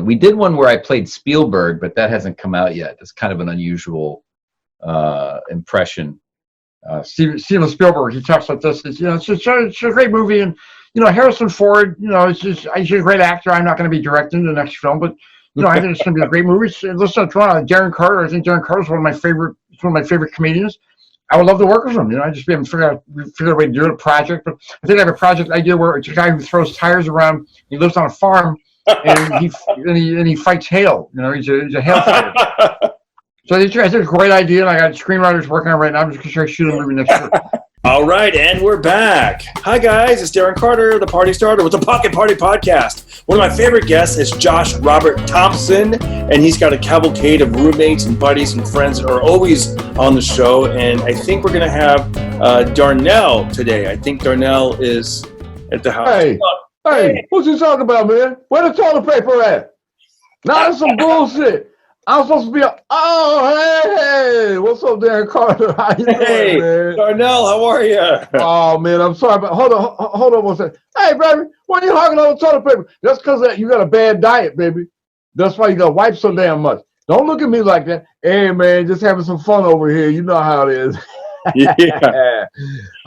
We did one where I played Spielberg, but that hasn't come out yet. It's kind of an unusual impression. Steven Spielberg, he talks like this. It's a great movie, and Harrison Ford, he's a great actor. I'm not going to be directing the next film, but I think it's going to be a great movie. Listen to Darren Carter. I think Darren Carter is one of my favorite comedians. I would love to work with him. I just haven't figured out a way to do a project. But I think I have a project idea where it's a guy who throws tires around. He lives on a farm, and he fights hail. He's a hail fighter. So I think it's a great idea, and I got screenwriters working on it right now. I'm just going to try to shoot a movie next year. All right, and we're back. Hi, guys. It's Darren Carter, the Party Starter with the Pocket Party Podcast. One of my favorite guests is Josh Robert Thompson, and he's got a cavalcade of roommates and buddies and friends that are always on the show. And I think we're going to have Darnell today. I think Darnell is at the house. Hey, what you talking about, man? Where the toilet paper at? Now that's some bullshit. I'm supposed to be hey, what's up, Darren Carter? How you doing, man? Darnell, how are you? Oh, man, I'm sorry, but hold on one second. Hey, baby, why are you hogging all the toilet paper? That's because you got a bad diet, baby. That's why you got to wipe so damn much. Don't look at me like that. Hey, man, just having some fun over here. You know how it is. Yeah.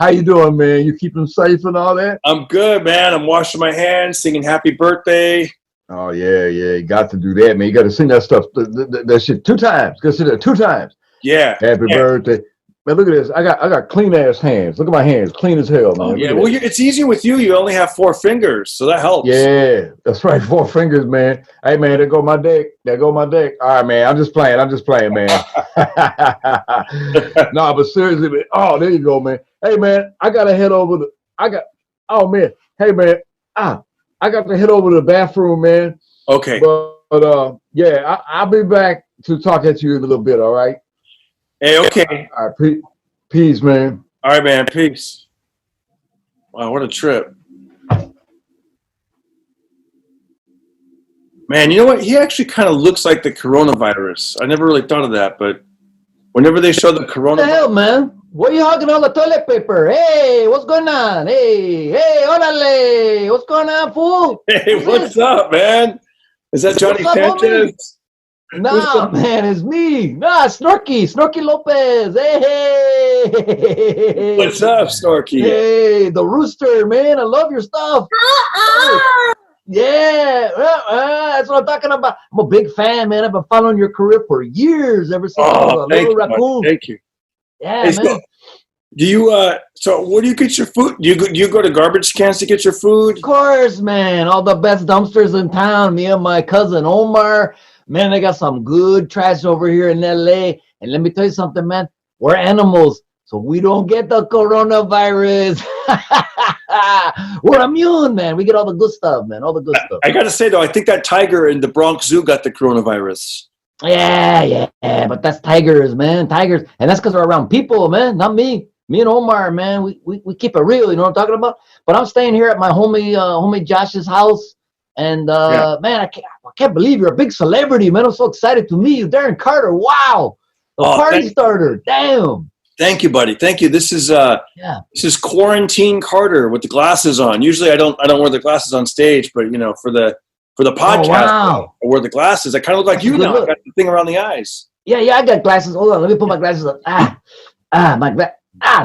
How you doing, man? You keeping safe and all that? I'm good, man. I'm washing my hands, singing happy birthday. Oh, yeah, you got to do that, man. You got to sing that stuff, that shit 2 times. Got to sing that 2 times. Yeah. Happy birthday. Man, look at this. I got clean-ass hands. Look at my hands. Clean as hell, man. Oh, yeah, well, it's easier with you. You only have 4 fingers, so that helps. Yeah, that's right. 4 fingers, man. Hey, man, there go my dick. All right, man. I'm just playing, man. No, but seriously, man. Oh, there you go, man. Hey, man, I got to head over Hey, man. I got to head over to the bathroom, man. Okay. But yeah, I'll be back to talk at you in a little bit, all right? Hey, okay. All right, peace, man. All right, man, peace. Wow, what a trip. Man, you know what? He actually kind of looks like the coronavirus. I never really thought of that, but whenever they show the coronavirus. What the hell, man? Why are you hogging all the toilet paper? Hey, what's going on? Hey, orale. What's going on, fool? Hey, what's up, man? Is that Johnny Sanchez? Nah, man, it's me. Nah, Snorky Lopez. Hey. What's up, Snorky? Hey, the rooster, man. I love your stuff. Yeah, that's what I'm talking about. I'm a big fan, man. I've been following your career for years, ever since I was a little raccoon. Thank you. Yeah, hey, man. Do you so where do you get your food? Do you go to garbage cans to get your food? Of course, man. All the best dumpsters in town. Me and my cousin Omar. Man, they got some good trash over here in LA. And let me tell you something, man. We're animals, so we don't get the coronavirus. We're immune, man. We get all the good stuff, man. All the good stuff. I gotta say though, I think that tiger in the Bronx Zoo got the coronavirus. Yeah, but that's tigers, man. Tigers. And that's because they're around people, man, not me. Me and Omar, man, we keep it real, you know what I'm talking about? But I'm staying here at my homie Josh's house. And, man, I can't believe you're a big celebrity, man. I'm so excited to meet you. Darren Carter, wow. The party starter, damn. Thank you, buddy. Thank you. This is Quarantine Carter with the glasses on. Usually I don't wear the glasses on stage, but, for the podcast, I wear the glasses. I kind of look like you now. I got the thing around the eyes. Yeah, I got glasses. Hold on, let me put my glasses on.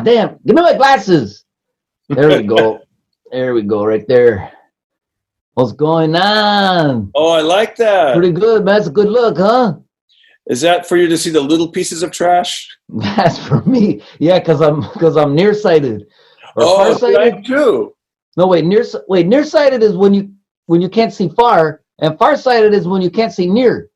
Damn. Give me my glasses. There we go. There we go, right there. What's going on? Oh, I like that. Pretty good, man. It's a good look, huh? Is that for you to see the little pieces of trash? That's for me. Yeah, because I'm nearsighted. Or farsighted too. No, nearsighted is when you can't see far, and farsighted is when you can't see near.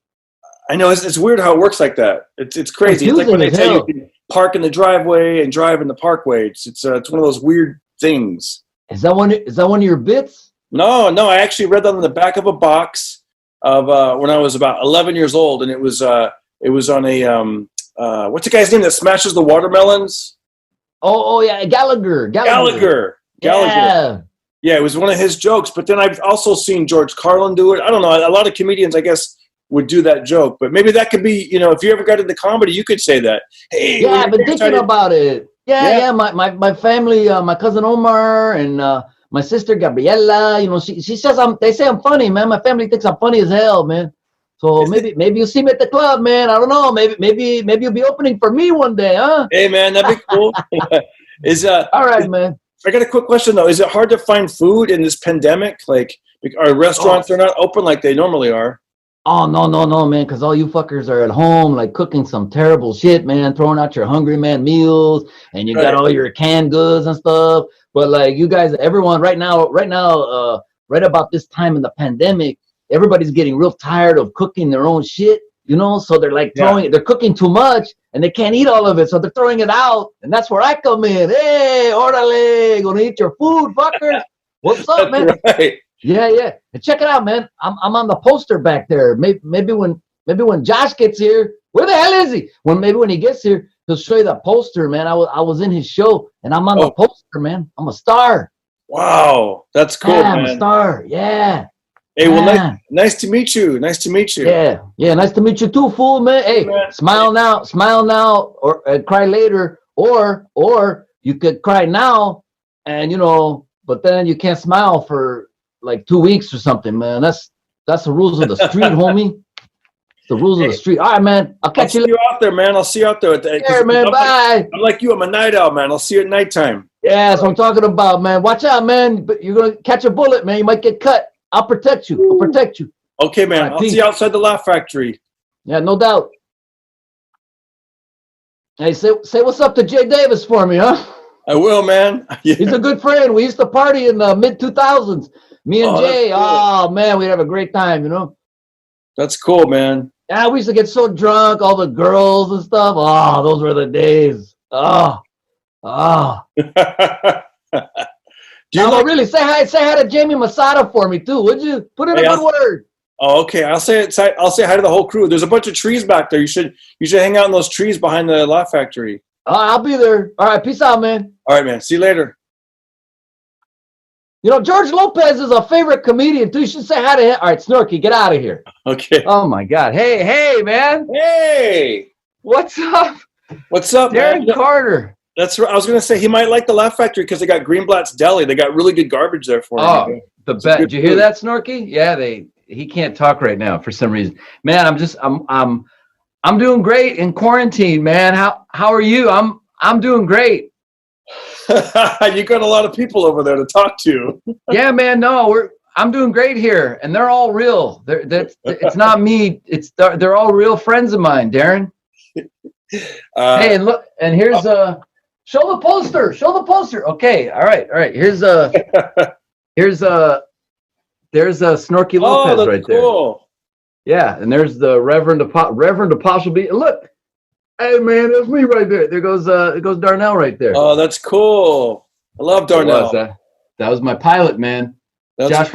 I know it's weird how it works like that. It's crazy. It's like when they tell you can park in the driveway and drive in the parkway. It's one of those weird things. Is that one of your bits? No. I actually read that on the back of a box of when I was about 11 years old, and it was on a what's the guy's name that smashes the watermelons? Oh yeah, Gallagher. Yeah, it was one of his jokes. But then I've also seen George Carlin do it. I don't know. A lot of comedians, I guess, would do that joke. But maybe that could be, if you ever got into comedy, you could say that. Hey, yeah, I've been thinking about it. Yeah. My family, my cousin Omar and my sister Gabriela, you know, she says they say I'm funny, man. My family thinks I'm funny as hell, man. So maybe you'll see me at the club, man. I don't know. Maybe you'll be opening for me one day, huh? Hey, man, that'd be cool. All right, man. I got a quick question though. Is it hard to find food in this pandemic? Like, are restaurants are not open like they normally are? Oh no, man, because all you fuckers are at home, like cooking some terrible shit, man, throwing out your hungry man meals, and you got all your canned goods and stuff. But like you guys, everyone right now, right about this time in the pandemic, everybody's getting real tired of cooking their own shit, you know. So they're like they're cooking too much, and they can't eat all of it, so they're throwing it out, and that's where I come in. Hey, orale, gonna eat your food, fuckers. What's up, man? Right. Yeah. And check it out, man. I'm on the poster back there. Maybe when Josh gets here, where the hell is he? When he gets here, he'll show you that poster, man. I was in his show, and I'm on the poster, man. I'm a star. Wow, that's cool, man. I'm a star. Yeah. Hey, well, nice to meet you. Nice to meet you. Yeah. Nice to meet you too, fool, man. Hey, man. Smile now, or cry later, or you could cry now, and but then you can't smile for like 2 weeks or something, man. That's the rules of the street, homie. It's the rules of the street. All right, man. I'll catch you later. Out there, man. I'll see you out there. Yeah, man. Bye. I'm like you. I'm a night owl, man. I'll see you at nighttime. Yeah, that's what I'm talking about, man. Watch out, man. But you're gonna catch a bullet, man. You might get cut. I'll protect you. Okay, man. Right, I'll see you outside the Laugh Factory. Yeah, no doubt. Hey, say what's up to Jay Davis for me, huh? I will, man. Yeah. He's a good friend. We used to party in the mid-2000s. Me and Jay. Cool. Oh, man, we'd have a great time, That's cool, man. Yeah, we used to get so drunk, all the girls and stuff. Oh, those were the days. Oh. Really, say hi to Jamie Masada for me too, would you? Put in a good word. Oh, okay. I'll say hi to the whole crew. There's a bunch of trees back there. You should hang out in those trees behind the Laugh Factory. I'll be there. All right, peace out, man. All right, man. See you later. George Lopez is a favorite comedian too. You should say hi to him. All right, Snorky, get out of here. Okay. Oh my God. Hey, man. Hey. What's up? What's up, Darren man? Carter. That's right. I was going to say he might like the Laugh Factory because they got Greenblatt's Deli. They got really good garbage there for him. Oh, the best. Did you hear that, Snorky? Yeah, he can't talk right now for some reason. Man, I'm doing great in quarantine, man. How are you? I'm doing great. You got a lot of people over there to talk to. Yeah, man. No, I'm doing great here, and they're all real. It's not me. They're all real friends of mine, Darren. Hey, and look, and here's show the poster. Okay, all right. Here's there's a Snorky Lopez right cool. there. Yeah, and there's the Reverend Apostle B. Look, hey man, that's me right there. There goes Darnell right there. Oh, that's cool. I love Darnell. That was my pilot, man. That's Josh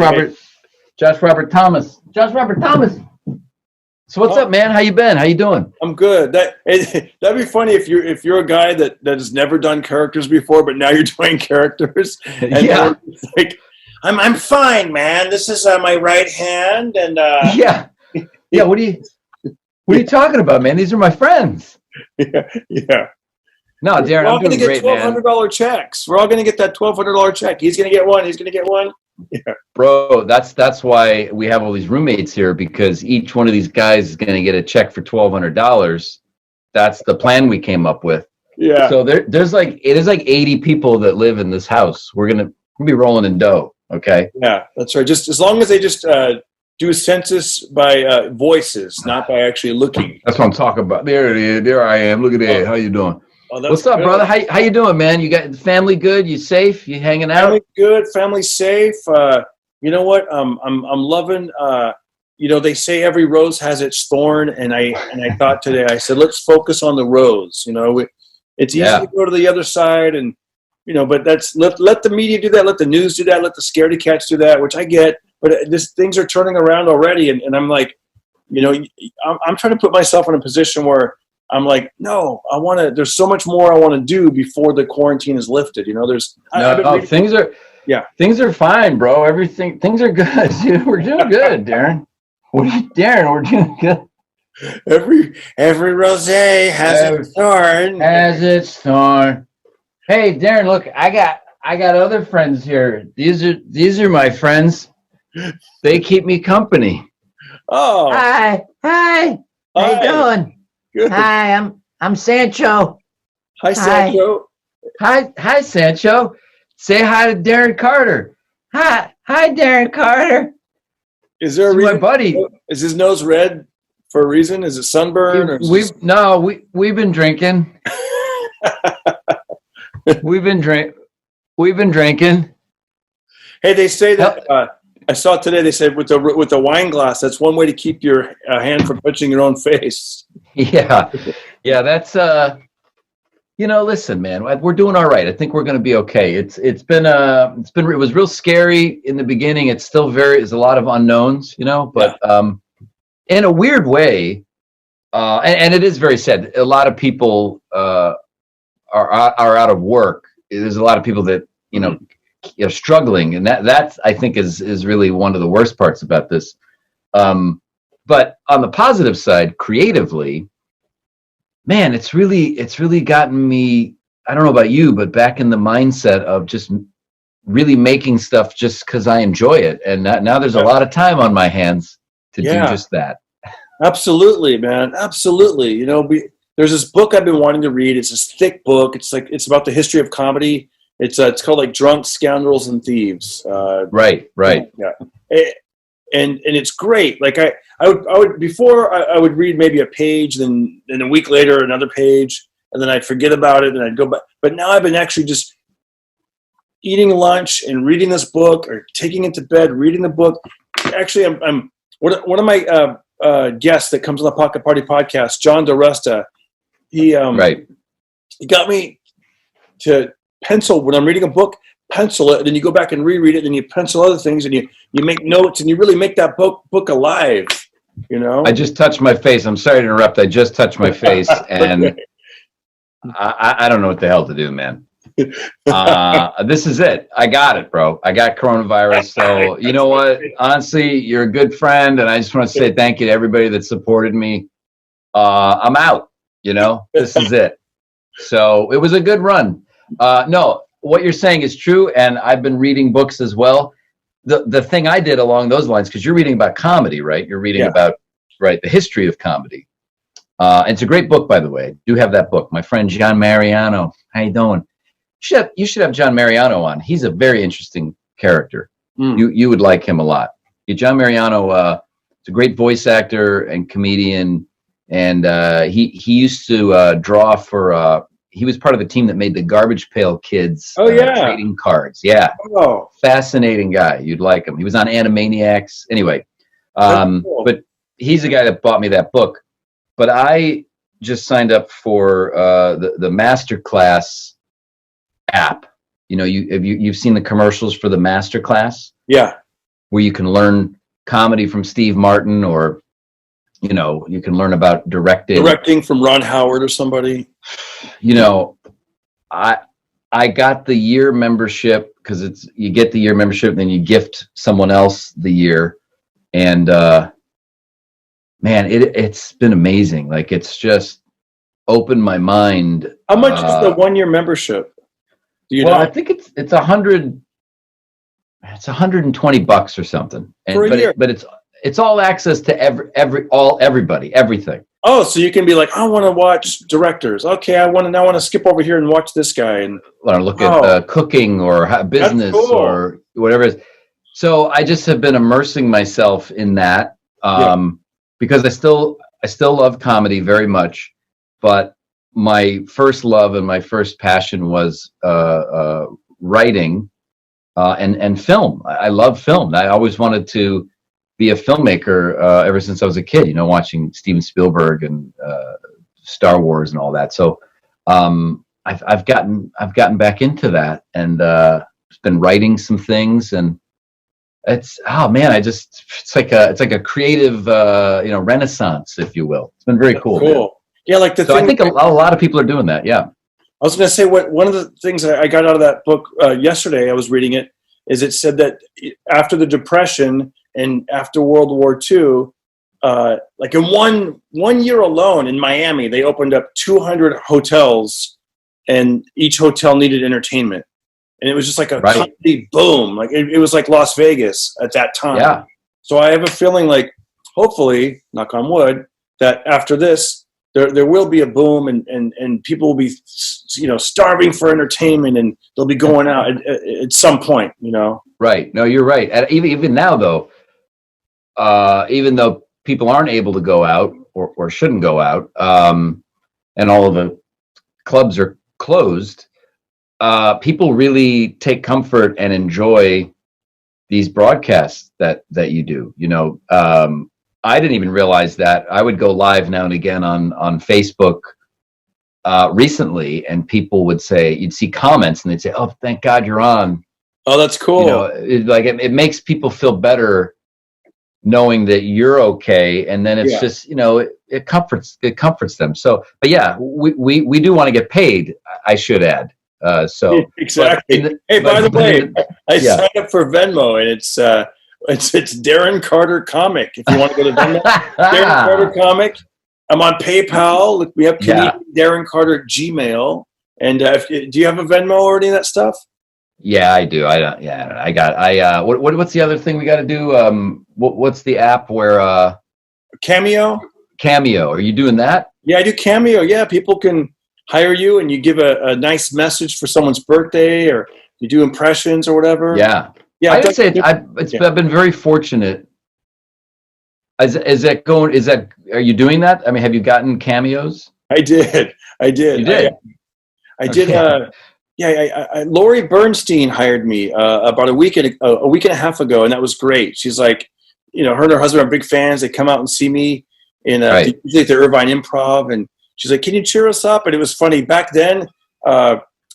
Robert Thomas. So what's up, man? How you been? How you doing? I'm good. That'd be funny if you're a guy that has never done characters before, but now you're doing characters. And yeah. Like, I'm fine, man. This is my right hand, and yeah. What are you talking about, man? These are my friends. Yeah. No, Darren, I'm doing great, man. We're all going to get $1,200 checks. We're all going to get that $1,200 check. He's going to get one. He's going to get one. Yeah. Bro, that's why we have all these roommates here, because each one of these guys is going to get a check for $1,200. That's the plan we came up with. Yeah. So there's like 80 people that live in this house. We're gonna be rolling in dough. Okay. Yeah, that's right. Just as long as they just do a census by voices, not by actually looking. That's what I'm talking about. There it is. There I am. Look at that. How you doing? Oh, what's up, brother? How you doing, man? You got family good? You safe? You hanging out? Family good. Family safe. You know what? I'm loving. They say every rose has its thorn, and I thought today, I said, let's focus on the rose. It's easy to go to the other side, and but that's let the media do that, let the news do that, let the scaredy cats do that, which I get. But things are turning around already, and I'm like, I'm trying to put myself in a position where I'm like, no, there's so much more I want to do before the quarantine is lifted. Things are fine, bro. Things are good. Dude. We're doing good, Darren. Darren, we're doing good. Every rosé has its thorn. Has its thorn. Hey, Darren, look, I I got other friends here. These are my friends. They keep me company. Oh, Hi. How hi. you doing? Good. Hi, I'm Sancho. Hi, Sancho. Hi, Sancho. Say hi to Darren Carter. Hi, Darren Carter. Is there a This is my reason? buddy. Is his nose red for a reason? Is it sunburn? Or is We've been drinking. We've been drinking. Hey, they say that I saw today. They said with the wine glass, that's one way to keep your hand from touching your own face. Yeah. That's listen, man, we're doing all right. I think we're going to be okay. It was real scary in the beginning. It's still there's a lot of unknowns, but in a weird way, and it is very sad. A lot of people are out of work. There's a lot of people that are struggling, and that's I think is really one of the worst parts about this. But on the positive side, creatively, man, it's really gotten me. I don't know about you, but back in the mindset of just really making stuff just because I enjoy it, and now there's a lot of time on my hands to do just that. Absolutely, man. Absolutely. There's this book I've been wanting to read. It's this thick book. It's about the history of comedy. It's called like Drunks, Scoundrels, and Thieves. Right. Yeah. And it's great. Like I would before I would read maybe a page, then a week later another page, and then I'd forget about it, and I'd go back. But now I've been actually just eating lunch and reading this book, or taking it to bed, reading the book. Actually, I'm one of my guests that comes on the Pocket Party podcast, John DeResta. He got me to pencil when I'm reading a book. Pencil it, and then you go back and reread it, and then you pencil other things, and you make notes, and you really make that book alive. I just touched my face. I'm sorry to interrupt. I just touched my face, and I don't know what the hell to do, man. This is it. I got it, bro. I got coronavirus. So you know what? Honestly, you're a good friend, and I just want to say thank you to everybody that supported me. I'm out. This is it. So it was a good run. No, what you're saying is true, and I've been reading books as well. The thing I did along those lines, because you're reading about comedy, right? You're reading about the history of comedy. It's a great book, by the way. I do have that book. My friend John Mariano. How you doing? You should have John Mariano on. He's a very interesting character. You would like him a lot. John Mariano is a great voice actor and comedian, and he used to draw for. He was part of the team that made the Garbage Pail Kids trading cards. Yeah. Oh. Fascinating guy. You'd like him. He was on Animaniacs. Anyway, cool. But he's the guy that bought me that book. But I just signed up for the Masterclass app. You've seen the commercials for the Masterclass? Yeah. Where you can learn comedy from Steve Martin, or you can learn about directing from Ron Howard or somebody. I got the year membership, because you get the year membership, then you gift someone else the year, and man, it's been amazing. Like, it's just opened my mind. How much is the 1 year membership? Do you know? I think it's $100. It's $120 or something, for a year. But it's all access to everybody, everything. Oh, so you can be like, I want to watch directors. Okay, I want to skip over here and watch this guy and look at cooking or business or whatever it is. So I just have been immersing myself in that because I still love comedy very much, but my first love and my first passion was writing and film. I love film. I always wanted to be a filmmaker ever since I was a kid, watching Steven Spielberg and Star Wars and all that. So I've gotten back into that, and been writing some things, and it's it's like a creative renaissance, if you will. It's been very cool. Man. Yeah, like the thing. I think a lot of people are doing that. Yeah. I was going to say one of the things that I got out of that book yesterday. I was reading it. Is it said that after the Depression and after World War II, like in one year alone in Miami, they opened up 200 hotels, and each hotel needed entertainment. and it was just like a Right. comedy boom. Like it was like Las Vegas at that time. Yeah. So I have a feeling like, hopefully, knock on wood, that after this, there will be a boom, and people will be, starving for entertainment, and they'll be going out at some point, Right. No, you're right. And even now, though, even though people aren't able to go out or shouldn't go out, and all of the clubs are closed, people really take comfort and enjoy these broadcasts that you do. I didn't even realize that. I would go live now and again on Facebook recently, and people would say, you'd see comments and they'd say, "Oh, thank God you're on." Oh, that's cool. It makes people feel better knowing that you're okay, and then it's just it comforts them. So, but yeah, we do want to get paid, I should add. So exactly. Hey, by the way, I signed up for Venmo, and it's Darren Carter Comic. If you want to go to Venmo, Darren Carter Comic. I'm on PayPal. Look, we have Canadian Darren Carter Gmail. And do you have a Venmo or any of that stuff? Yeah, I do. What's the other thing we got to do? What's the app where Cameo? Cameo. Are you doing that? Yeah, I do Cameo. Yeah, people can hire you, and you give a nice message for someone's birthday, or you do impressions or whatever. Yeah. I would say I've been very fortunate. Are you doing that? I mean, have you gotten cameos? I did. You did? I did. Lori Bernstein hired me about a week and a half ago, and that was great. She's like, her and her husband are big fans. They come out and see me in the Irvine Improv, and she's like, "Can you cheer us up?" And it was funny back then.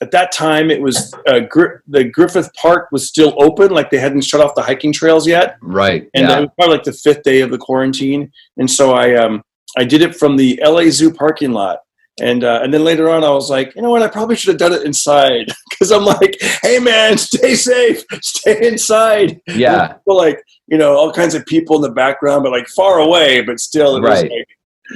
At that time, it was the Griffith Park was still open, like they hadn't shut off the hiking trails yet. Right. And it was probably like the 5th day of the quarantine, and so I did it from the LA Zoo parking lot. And then later on, I was like, you know what? I probably should have done it inside, because I'm like, hey man, stay safe, stay inside. Yeah. Like, all kinds of people in the background, but like far away, but still, it was like,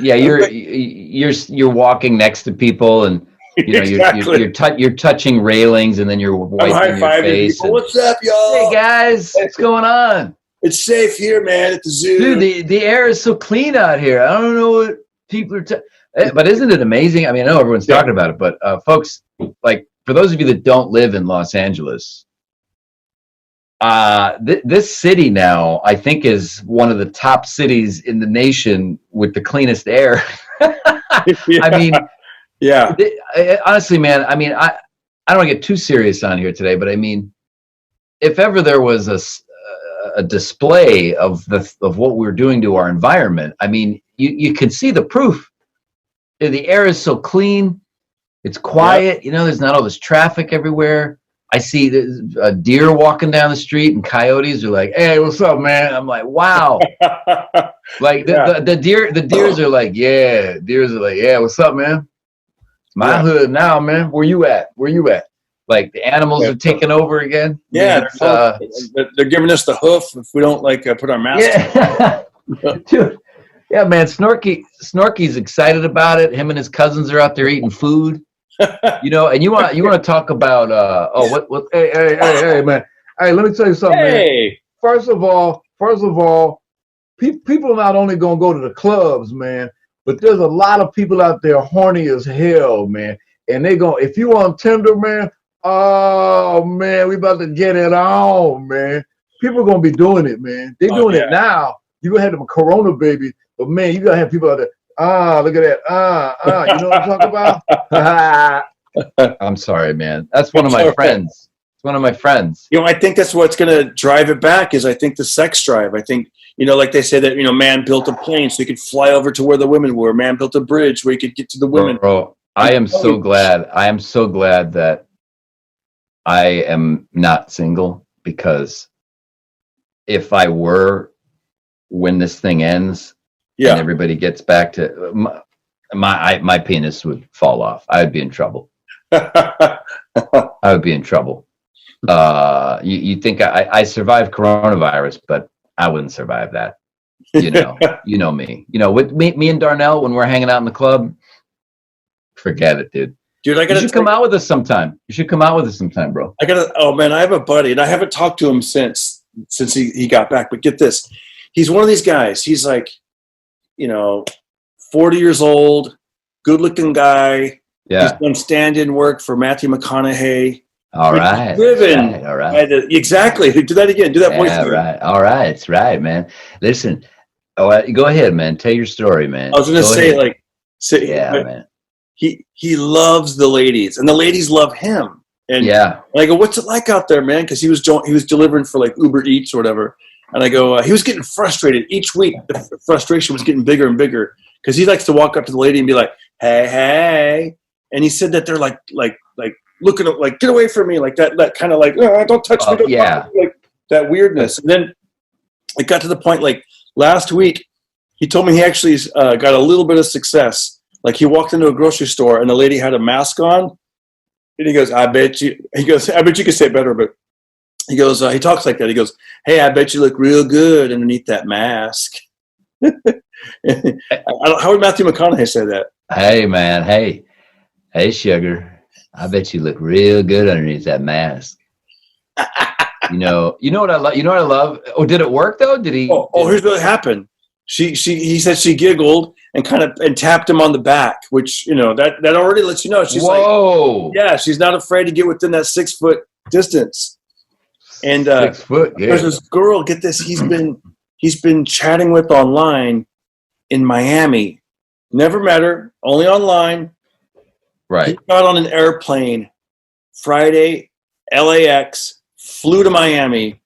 yeah, you're walking next to people, and exactly. you're touching railings, and then you're wiping your face. People. What's up, y'all? Hey guys, what's going on? It's safe here, man, at the zoo. Dude, the air is so clean out here. I don't know what people are. But isn't it amazing? I mean, I know everyone's talking about it, but folks, like, for those of you that don't live in Los Angeles, this city now, I think, is one of the top cities in the nation with the cleanest air. I mean, honestly, man, I mean, I don't want to get too serious on here today, but I mean, if ever there was a display of what we're doing to our environment, I mean, you can see the proof. The air is so clean. It's quiet. There's not all this traffic everywhere. I see a deer walking down the street, and coyotes are like, "Hey, what's up, man?" I'm like, "Wow!" Like the deers are like, "Yeah." Deers are like, "Yeah, what's up, man? It's my hood now, man. Where you at? Like the animals are taking over again. Yeah, they're giving us the hoof if we don't put our mask on. Dude. Yeah, man, Snorky's excited about it. Him and his cousins are out there eating food. And you want to talk about hey man. Hey, let me tell you something, man. First of all, people not only gonna go to the clubs, man, but there's a lot of people out there horny as hell, man. And if you on Tinder, man, oh man, we about to get it on, man. People gonna be doing it, man. They doing it now. You gonna have them Corona baby. But man, you gotta have people out there. Look at that. You know what I'm talking about? I'm sorry, man. That's one of my friends. It's one of my friends. I think that's what's gonna drive it back. Is I think the sex drive. I think like they say that man built a plane so he could fly over to where the women were. Man built a bridge where he could get to the women. Bro, I am so glad. I am so glad that I am not single, because if I were, when this thing ends. And everybody gets back to my penis would fall off. I would be in trouble. I would be in trouble. You think I survived coronavirus, but I wouldn't survive that. You know me. With me and Darnell, when we're hanging out in the club, forget it, dude. Dude, I You gotta should come out with us sometime. You should come out with us sometime, bro. oh man, I have a buddy and I haven't talked to him since he got back, but get this. He's one of these guys. He's like, 40 years old, good looking guy. Yeah. He's done stand-in work for Matthew McConaughey. All right. Driven. All right. Exactly. Do that again. Do that voice. Yeah, right. All right. It's right, man. Listen. Go ahead, man. Tell your story, man. I was going to say, yeah, man. He loves the ladies, and the ladies love him. And I go, what's it like out there, man? Because he was delivering for like Uber Eats or whatever. And I go, he was getting frustrated each week. The frustration was getting bigger and bigger because he likes to walk up to the lady and be like, hey. And he said that they're like looking at, like, get away from me, like that kind of like, oh, don't touch me, don't touch me, like that weirdness. And then it got to the point, like last week, he told me he actually got a little bit of success. Like he walked into a grocery store and the lady had a mask on, and he goes, I bet you could say it better, but he goes, he talks like that. He goes, hey, I bet you look real good underneath that mask. How would Matthew McConaughey say that? Hey, man. Hey, sugar. I bet you look real good underneath that mask. You know what I love? You know what I love? Oh, did it work though? Did he? Here's what happened. He said she giggled and tapped him on the back, which, that already lets you know. She's Whoa. Like, she's not afraid to get within that 6 foot distance. And 6 foot. Yeah. There's this girl, get this, he's been chatting with online in Miami. Never met her, only online. Right. He got on an airplane Friday, LAX, flew to Miami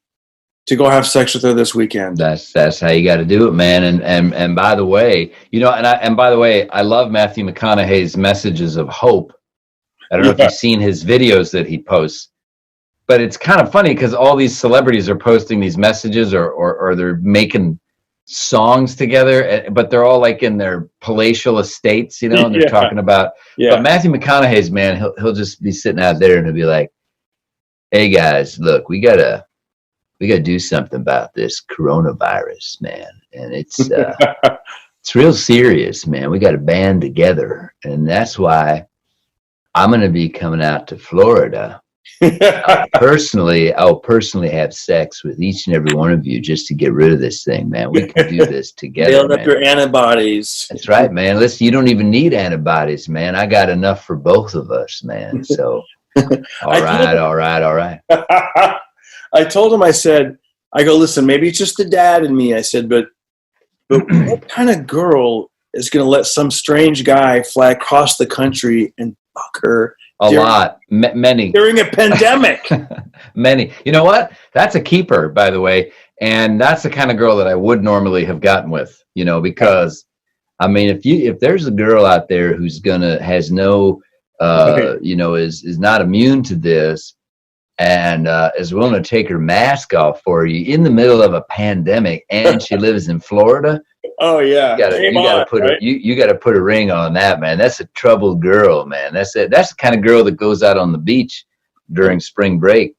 to go have sex with her this weekend. That's how you got to do it, man. And by the way, I love Matthew McConaughey's messages of hope. I don't know if you've seen his videos that he posts, but it's kind of funny because all these celebrities are posting these messages or they're making songs together, but they're all like in their palatial estates, and they're talking about. But Matthew McConaughey's, man, he'll just be sitting out there and he'll be like, "Hey guys, look, we gotta do something about this coronavirus, man, and it's it's real serious, man. We got to band together, and that's why I'm gonna be coming out to Florida." I'll personally have sex with each and every one of you just to get rid of this thing, man. We can do this together. Build up your antibodies. That's right, man. Listen, you don't even need antibodies, man. I got enough for both of us, man. So, all right. I told him, I go, listen, maybe it's just the dad in me. I said, but what kind of girl is going to let some strange guy fly across the country and fuck her? Many. During a pandemic. Many. You know what? That's a keeper, by the way. And that's the kind of girl that I would normally have gotten with, because, I mean, if there's a girl out there who's has no, is not immune to this and is willing to take her mask off for you in the middle of a pandemic and she lives in Florida. Oh yeah, you got to put a ring on that, man. That's a troubled girl, man. That's the kind of girl that goes out on the beach during spring break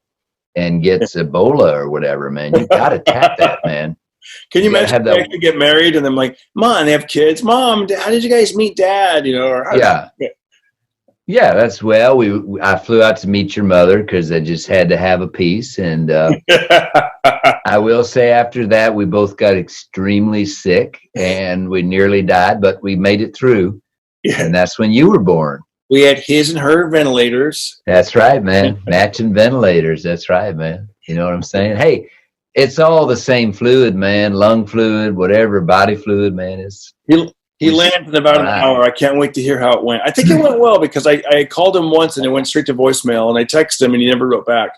and gets Ebola or whatever, man. You got to tap that, man. Can you imagine they actually get married and then like, Mom, they have kids. Mom, how did you guys meet Dad? Yeah, that's I flew out to meet your mother because I just had to have a piece. And I will say after that, we both got extremely sick and we nearly died, but we made it through. Yeah. And that's when you were born. We had his and her ventilators. That's right, man. Matching ventilators. That's right, man. You know what I'm saying? Hey, it's all the same fluid, man. Lung fluid, whatever, body fluid, man. He landed in about an hour. I can't wait to hear how it went. I think it went well because I called him once and it went straight to voicemail, and I texted him and he never wrote back.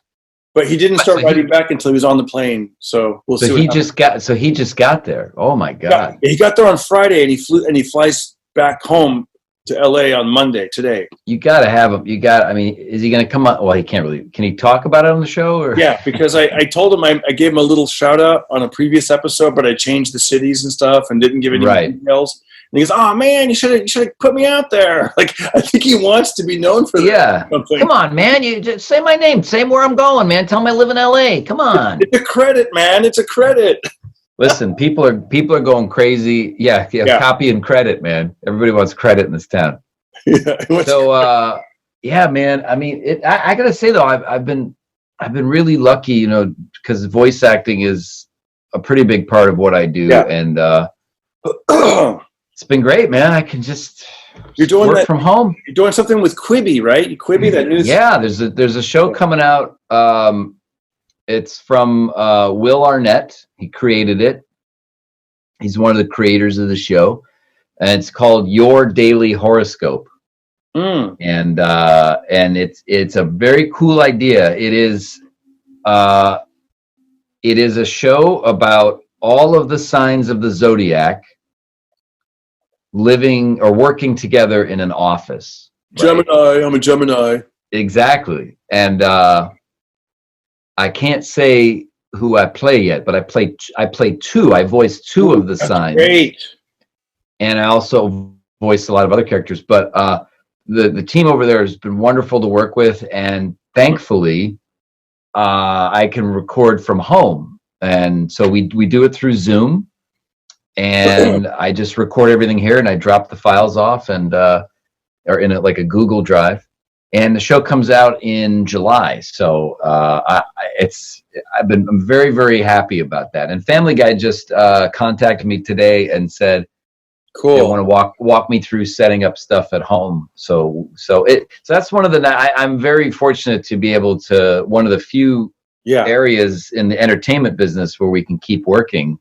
But he didn't start writing back until he was on the plane. So we'll see. So he just got there. Oh my God! He got there on Friday and he flies back home to LA on Monday today. You got to have him. I mean, is he going to come on? Well, he can't really. Can he talk about it on the show? Or? Yeah, because I told him I gave him a little shout out on a previous episode, but I changed the cities and stuff and didn't give any details. And he goes, "Oh man, you should have put me out there." Like, I think he wants to be known for that. Yeah. Come on, man. You just say my name. Say where I'm going, man. Tell me I live in LA. Come on. It's a credit, man. It's a credit. Listen, people are going crazy. Yeah. Copy and credit, man. Everybody wants credit in this town. Yeah. So Yeah, man. I mean, I gotta say though, I've been really lucky, you know, because voice acting is a pretty big part of what I do, Yeah. and it's been great, man. I can just You're doing work that from home. You're doing something with Quibi, right? Quibi, that news. Yeah, there's a show coming out. It's from Will Arnett. He created it. He's one of the creators of the show, and it's called Your Daily Horoscope. Mm. And it's a very cool idea. It is a show about all of the signs of the zodiac living or working together in an office. Right? Gemini, I'm a Gemini. Exactly. And I can't say who I play yet, but I play two. I voice two of the signs. Great. And I also voice a lot of other characters. But the team over there has been wonderful to work with, and thankfully I can record from home. And so we do it through Zoom, and I just record everything here, and I drop the files off and or in like a Google Drive. And the show comes out in July, so I'm very, very happy about that. And Family Guy just contacted me today and said, "Cool, they want to walk me through setting up stuff at home." So that's one of the. I'm very fortunate to be able to, one of the few areas in the entertainment business where we can keep working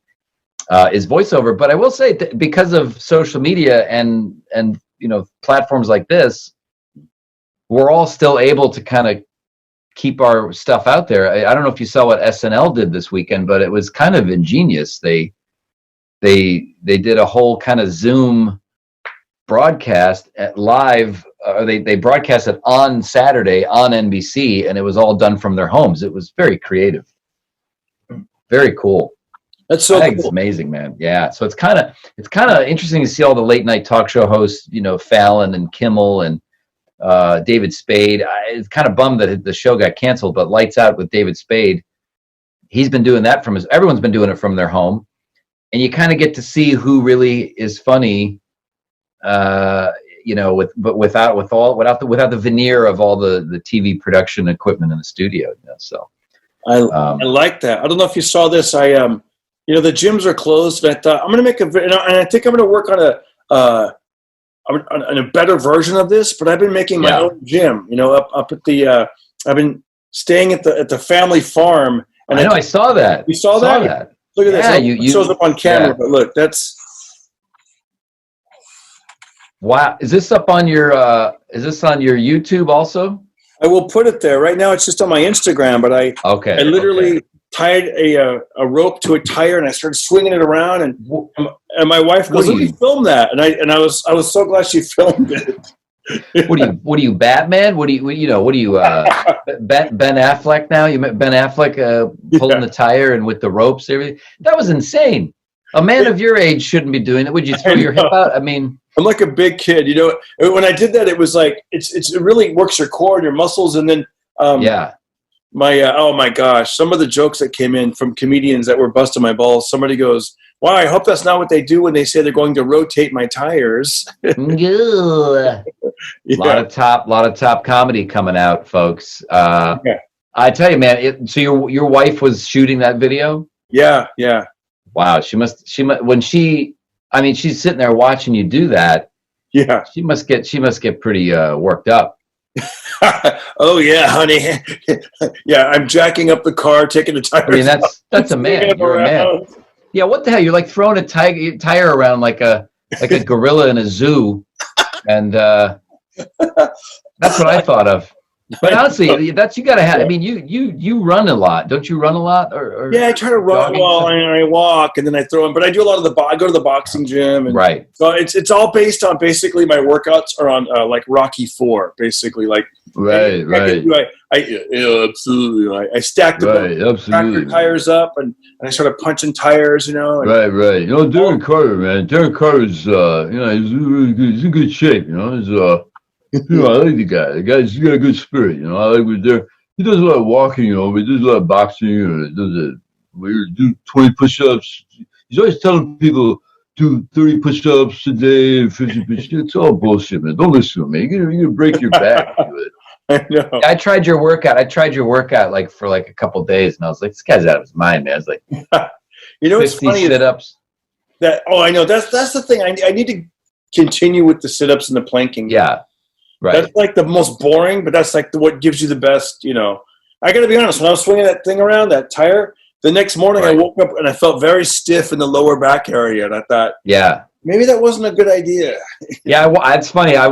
is voiceover. But I will say that because of social media and you know, platforms like this, we're all still able to kind of keep our stuff out there. I don't know if you saw what SNL did this weekend, but it was kind of ingenious. They did a whole kind of Zoom broadcast at live. They broadcast it on Saturday on NBC, and it was all done from their homes. It was very creative, very cool. That's so cool. It's amazing, man. Yeah. So it's kind of interesting to see all the late night talk show hosts, you know, Fallon and Kimmel and David Spade. It's kind of bummed that the show got canceled, but Lights Out with David Spade, he's been doing that everyone's been doing it from their home, and you kind of get to see who really is funny, you know, without the veneer of all the TV production equipment in the studio. You know, so I like that. I don't know if you saw this. You know, the gyms are closed, and I thought I'm going to make and I think I'm going to work on a better version of this, but I've been making my own gym, you know, up at the, I've been staying at the family farm. And I saw that. You saw that? Look at this. It shows up on camera, but look, that's. Wow. Is this up on your, is this on your YouTube also? I will put it there. Right now it's just on my Instagram, but I literally tied a rope to a tire, and I started swinging it around, and my wife goes, "Let me film that," and I was so glad she filmed it. What are you, Batman? What are you Ben Affleck now? You met Ben Affleck pulling the tire and with the ropes and everything. That was insane. A man of your age shouldn't be doing it. Would you throw your hip out? I mean, I'm like a big kid, you know. When I did that, it was like it really works your core and your muscles, and then my oh my gosh, some of the jokes that came in from comedians that were busting my balls. Somebody goes, "Wow, I hope that's not what they do when they say they're going to rotate my tires." A lot of top comedy coming out, folks. I tell you, man. So your wife was shooting that video? Yeah. Wow, she must when she's sitting there watching you do that. Yeah, she must get pretty worked up. Oh yeah, honey. Yeah, I'm jacking up the car, taking the tires. I mean, that's a man. You're a man. Yeah, what the hell? You're like throwing a tire around like a gorilla in a zoo, and that's what I thought of. But honestly, that's you got to have. I mean, you run a lot, don't you? Run a lot, or yeah, I try to run while I walk, and then I throw in. But I do a lot of I go to the boxing gym, and right. So it's all based on basically my workouts are on like Rocky IV, basically like. Right. Absolutely. I stacked the tires up, and I started punching tires, you know. Right. You know, Darren Carter, man. Darren Carter's, he's really good. He's in good shape, you know. He's, I like the guy. The guy's got a good spirit, you know. I like what Darren. He does a lot of walking, you know, but he does a lot of boxing, and does it. We do 20 push-ups. He's always telling people, do 30 push-ups a day, 50 push-ups. It's all bullshit, man. Don't listen to me. You're gonna break your back. I know. I tried your workout like for like a couple days, and I was like, this guy's out of his mind, man. I was like, You know, it's 50 funny sit-ups. that. Oh, I know. That's the thing. I need to continue with the sit-ups and the planking. Yeah, right. That's like the most boring, but that's like what gives you the best. You know, I got to be honest. When I was swinging that thing around, that tire, the next morning I woke up and I felt very stiff in the lower back area, and I thought, Yeah. maybe that wasn't a good idea. Yeah, it's funny. I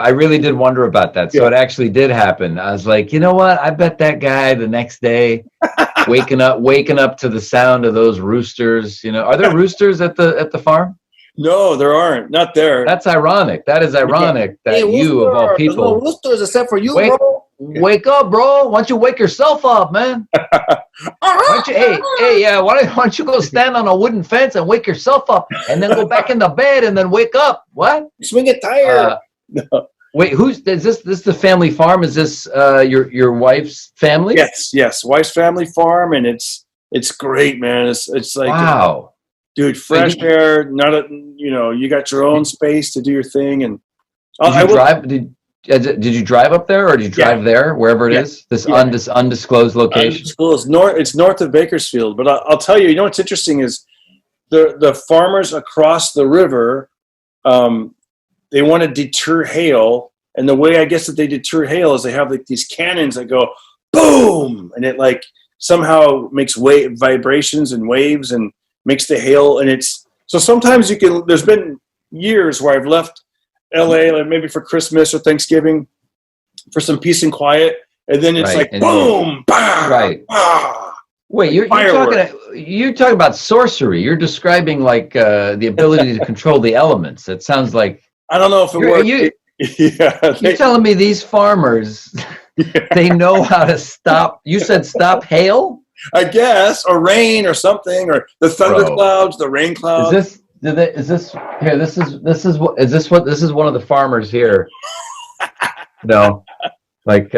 really did wonder about that. So it actually did happen. I was like, you know what? I bet that guy the next day, waking up to the sound of those roosters. You know, are there roosters at the farm? No, there aren't. Not there. That's ironic. That is ironic that you of all people. There's no roosters except for you, bro. Wake up, bro! Why don't you wake yourself up, man? Why don't you go stand on a wooden fence and wake yourself up, and then go back in the bed and then wake up? What? Swing a tire. Wait, is this? This the family farm? Is this your wife's family? Yes. Wife's family farm, and it's great, man. It's like, wow, dude, fresh air. You got your own space to do your thing. And did you drive up there, or did you drive there, wherever it is? This undisclosed location. It's north of Bakersfield. But I'll tell you, what's interesting is the farmers across the river, they want to deter hail, and the way I guess that they deter hail is they have like these cannons that go boom, and it like somehow makes vibrations and waves and makes the hail. And so sometimes there's been years where I've left LA, like maybe for Christmas or Thanksgiving, for some peace and quiet, and then it's like boom, bah, right. Bah. Wait, you're talking about sorcery. You're describing like the ability to control the elements. It sounds like I don't know if it works. You're telling me these farmers they know how to stop? You said stop hail? I guess, or rain, or something, or the thunder clouds, the rain clouds. Is this one of the farmers here? No, like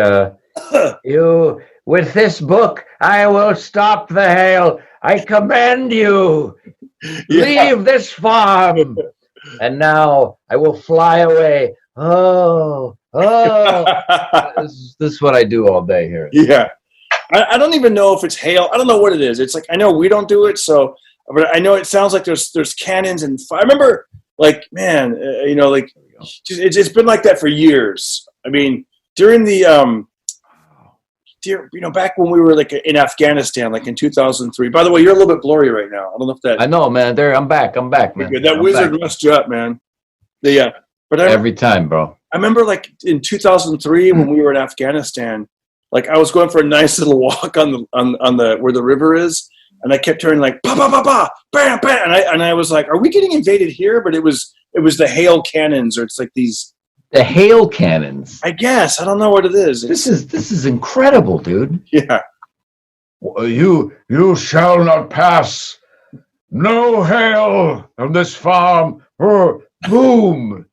you with this book, I will stop the hail. I command you, leave this farm, and now I will fly away. Oh, this is what I do all day here. Yeah, I don't even know if it's hail. I don't know what it is. It's like I know we don't do it, so. But I know it sounds like there's cannons and I remember, like, man, it's been like that for years. I mean, during the back when we were like in Afghanistan, like in 2003. By the way, you're a little bit blurry right now. I don't know if that. I know, man. I'm back, man. That wizard messed you up, man. Yeah, but every time, bro. I remember like in 2003 when we were in Afghanistan, like I was going for a nice little walk on the where the river is. And I kept hearing like ba ba ba ba bam bam, and I was like, "Are we getting invaded here?" But it was the hail cannons, or it's like the hail cannons. I guess I don't know what it is. This is incredible, dude. Yeah. You shall not pass. No hail on this farm. Boom.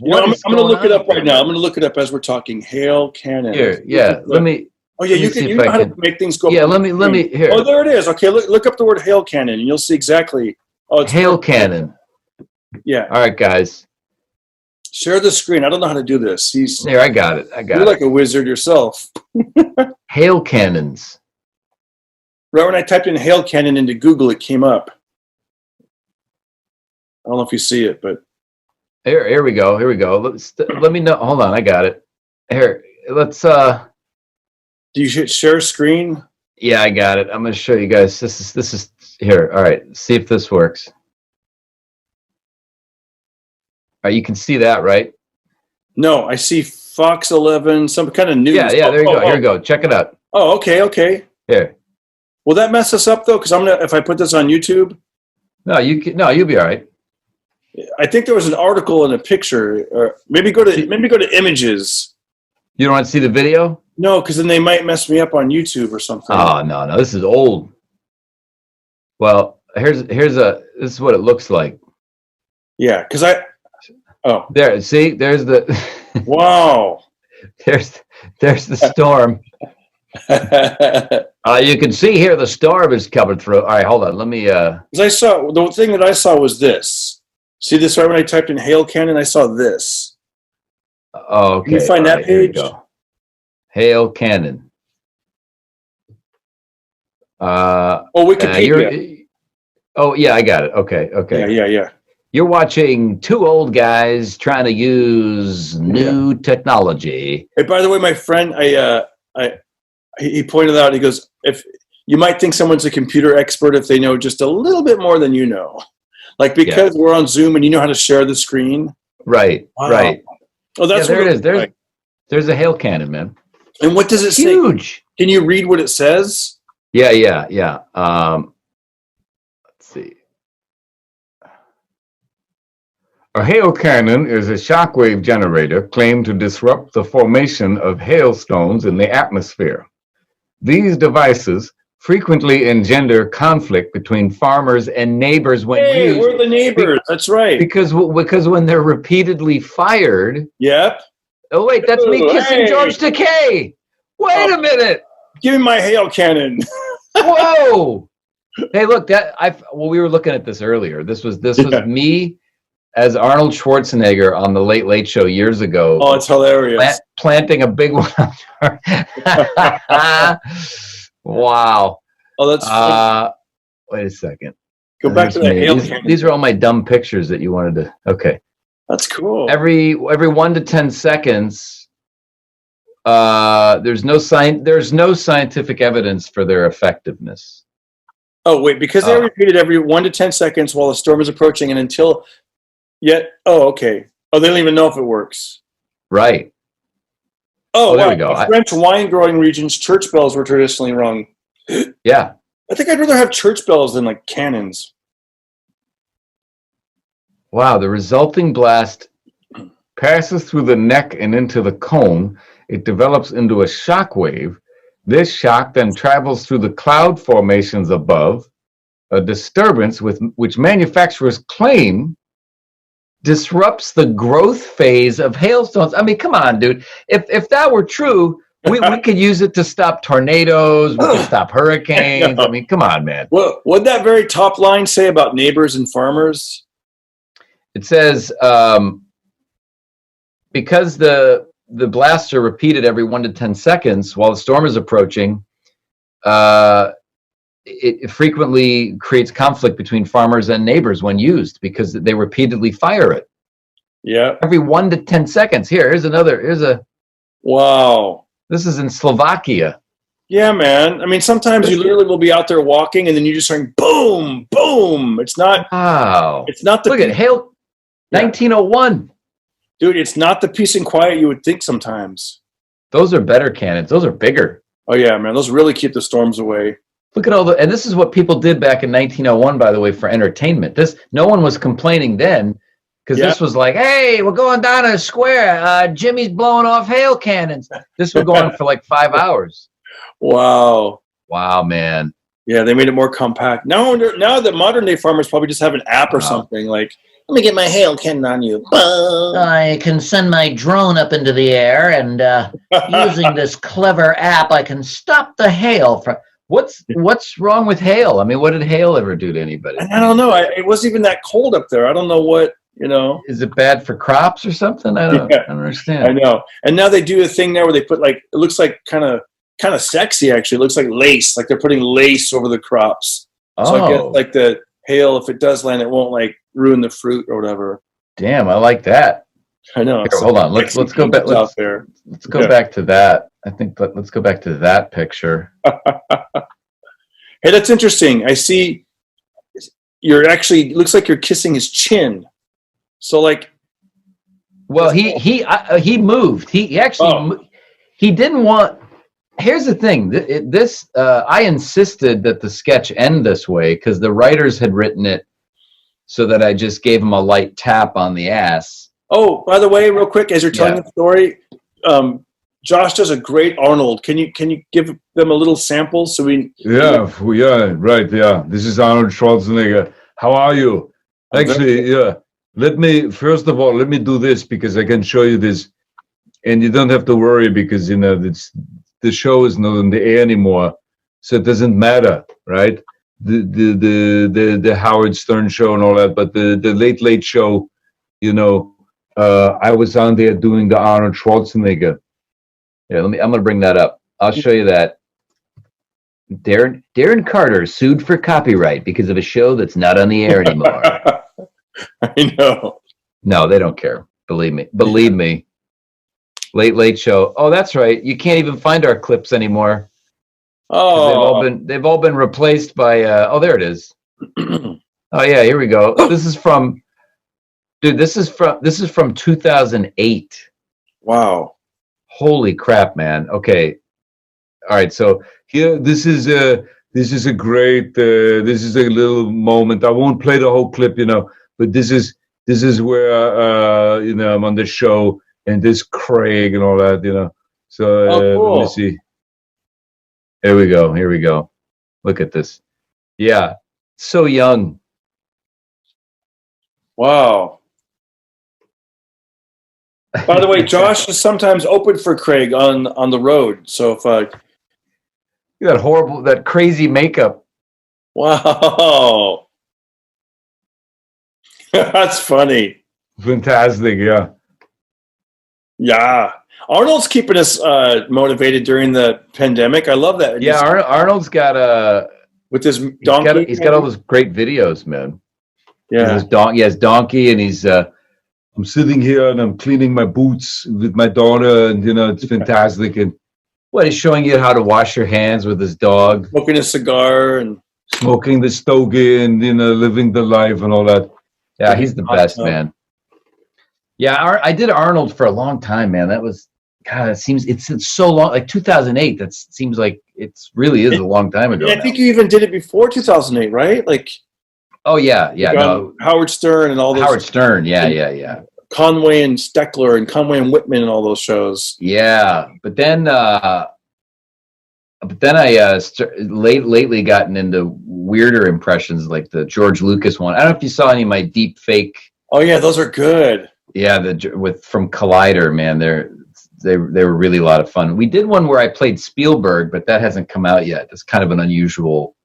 I'm going to look it up right now. I'm going to look it up as we're talking. Hail cannons. Here, yeah. Let me. Oh yeah, you know how to make things go. Yeah, let me here. Oh, there it is. Okay, look up the word hail cannon, and you'll see exactly. Oh, it's hail cannon. Yeah. All right, guys. Share the screen. I don't know how to do this. Here, I got it. You're like a wizard yourself. Hail cannons. Right when I typed in hail cannon into Google, it came up. I don't know if you see it, but here we go. Let me know. Hold on, I got it. Here, let's. Do you share screen? Yeah, I got it. I'm going to show you guys. This is here. All right. See if this works. All right, you can see that, right? No, I see Fox 11, some kind of news. Yeah, there you go. Here we go. Check it out. Oh, okay. Here. Will that mess us up though? Because if I put this on YouTube. No, you'll be all right. I think there was an article and a picture, or maybe go to images. You don't want to see the video? No, because then they might mess me up on YouTube or something. Oh no, this is old. Well, this is what it looks like. Yeah, because there. See, there's the. Wow. There's the storm. You can see here the storm is coming through. All right, hold on. Let me. Because the thing that I saw was this. See this right when I typed in hail cannon? I saw this. Oh, okay. Can you find All that right, here we page? go. Hail Cannon. Wikipedia. Oh, yeah, I got it. Okay. Yeah. You're watching two old guys trying to use new technology. Hey, by the way, my friend, he pointed out, he goes, if you might think someone's a computer expert if they know just a little bit more than you know. Like, because we're on Zoom and you know how to share the screen. Right, right. Oh, that's there it is. There's a hail cannon, man. And what does it say? Huge. Can you read what it says? Yeah. Let's see. A hail cannon is a shockwave generator claimed to disrupt the formation of hailstones in the atmosphere. These devices frequently engender conflict between farmers and neighbors when used. We're the neighbors. That's right. Because when they're repeatedly fired. Yep. Oh wait, that's me kissing George Takei. Wait a minute. Give me my hail cannon. Whoa. Hey, look, we were looking at this earlier. This was me as Arnold Schwarzenegger on the Late Late Show years ago. Oh, it's hilarious. Planting a big one. Wow. Oh, that's wait a second. Go back to that hail cannon. These are all my dumb pictures that you wanted to. Okay. That's cool. Every 1 to 10 seconds, there's no scientific evidence for their effectiveness. Oh, wait, because they're repeated every 1 to 10 seconds while the storm is approaching and until yet. Oh, okay. Oh, they don't even know if it works. Right. Oh, there wow. we go. In French wine growing regions, church bells were traditionally rung. Yeah. I think I'd rather have church bells than like cannons. Wow, the resulting blast passes through the neck and into the cone. It develops into a shock wave. This shock then travels through the cloud formations above, a disturbance which manufacturers claim disrupts the growth phase of hailstones. I mean, come on, dude. If that were true, we could use it to stop tornadoes. We could stop hurricanes. I mean, come on, man. Well, what'd that very top line say about neighbors and farmers? It says, because the blasts are repeated every 1 to 10 seconds while the storm is approaching, it frequently creates conflict between farmers and neighbors when used because they repeatedly fire it. Yeah. Every 1 to 10 seconds. Here's a. Wow. This is in Slovakia. Yeah, man. I mean, sometimes you literally will be out there walking and then you just hearing boom, boom. It's not. Wow. It's not the. Look at hail. 1901. Dude, it's not the peace and quiet you would think sometimes. Those are better cannons. Those are bigger. Oh, yeah, man. Those really keep the storms away. Look at and this is what people did back in 1901, by the way, for entertainment. No one was complaining then because this was like, hey, we're going down a square. Jimmy's blowing off hail cannons. This would go on for like 5 hours. Wow. Wow, man. Yeah, they made it more compact. Now the modern day farmers probably just have an app or something like, let me get my hail cannon on you. I can send my drone up into the air and using this clever app, I can stop the hail from... What's wrong with hail? I mean, what did hail ever do to anybody? I don't know. It wasn't even that cold up there. I don't know what, Is it bad for crops or something? I don't understand. I know. And now they do a thing there where they put it looks like kind of sexy actually. It looks like lace, like they're putting lace over the crops. Oh. So I guess like the hail, if it does land, it won't like ruin the fruit or whatever. Damn, I like that. I know. Here, hold on. Let's go back. Let's go back to that. I think let's go back to that picture. Hey, that's interesting. I see you're actually looks like you're kissing his chin. So like, well, he moved. He actually he didn't want. Here's the thing. I insisted that the sketch end this way because the writers had written it so that I just gave him a light tap on the ass. Oh, by the way, real quick, as you're telling the story, Josh does a great Arnold. Can you give them a little sample so we? Yeah, right. Yeah, this is Arnold Schwarzenegger. How are you? Actually, yeah. Let me do this because I can show you this, and you don't have to worry because the show is not on the air anymore, so it doesn't matter, right? the Howard Stern show and all that, but the Late Late Show, I was on there doing the Arnold Schwarzenegger. Yeah, I'm gonna bring that up. I'll show you that. Darren Carter sued for copyright because of a show that's not on the air anymore. I know. No, they don't care. Believe me. Believe me. Late Late Show. Oh, that's right. You can't even find our clips anymore. Oh, They've all been replaced by. Oh, there it is. Oh yeah, here we go. This is from 2008. wow. Holy crap, man. Okay. All right. So here, this is a great. This is a little moment. I won't play the whole clip, but this is where I'm on the show and this Craig and all that, So cool. let me see. Here we go. Look at this. Yeah, so young. Wow. By the way, Josh is sometimes open for Craig on the road. So if That crazy makeup. wow, that's funny. Fantastic, yeah. Yeah, Arnold's keeping us motivated during the pandemic. I love that. Yeah, Arnold's got with his donkey. He's got all those great videos, man. Yeah, He has donkey, and he's. I'm sitting here and I'm cleaning my boots with my daughter, and it's fantastic. And What, he's showing you how to wash your hands with his dog, smoking a cigar and smoking the stogie and living the life and all that. Yeah, he's the best, man. Yeah, I did Arnold for a long time, man. That was, God, it's so long, like 2008. That seems like it really is a long time ago. I think you even did it before 2008, right? Like, oh yeah, no, Howard Stern and all those. Howard Stern, yeah. Conway and Steckler and Conway and Whitman and all those shows. Yeah, but then I lately gotten into weirder impressions, like the George Lucas one. I don't know if you saw any of my deep fake. Oh yeah, those are good. Yeah, from Collider, man. They were really a lot of fun. We did one where I played Spielberg, but that hasn't come out yet. It's kind of an unusual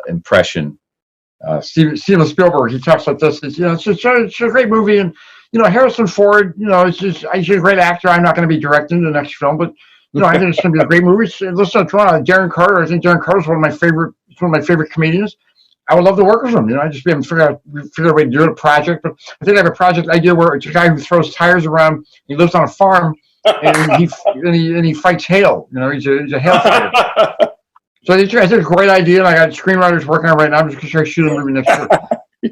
impression. Steven Spielberg, he talks like this. It's a great movie, and Harrison Ford. He's a great actor. I'm not going to be directing the next film, but I think it's going to be a great movie. Listen to Darren Carter. I think Darren Carter is one of my favorite comedians. I would love to work with him. I just haven't figured out a way to do a project. But I think I have a project idea where it's a guy who throws tires around. He lives on a farm, and he fights hail. He's a hail fighter. So I think it's a great idea, and I got screenwriters working on it right now. I'm just going to try to shoot a movie next year.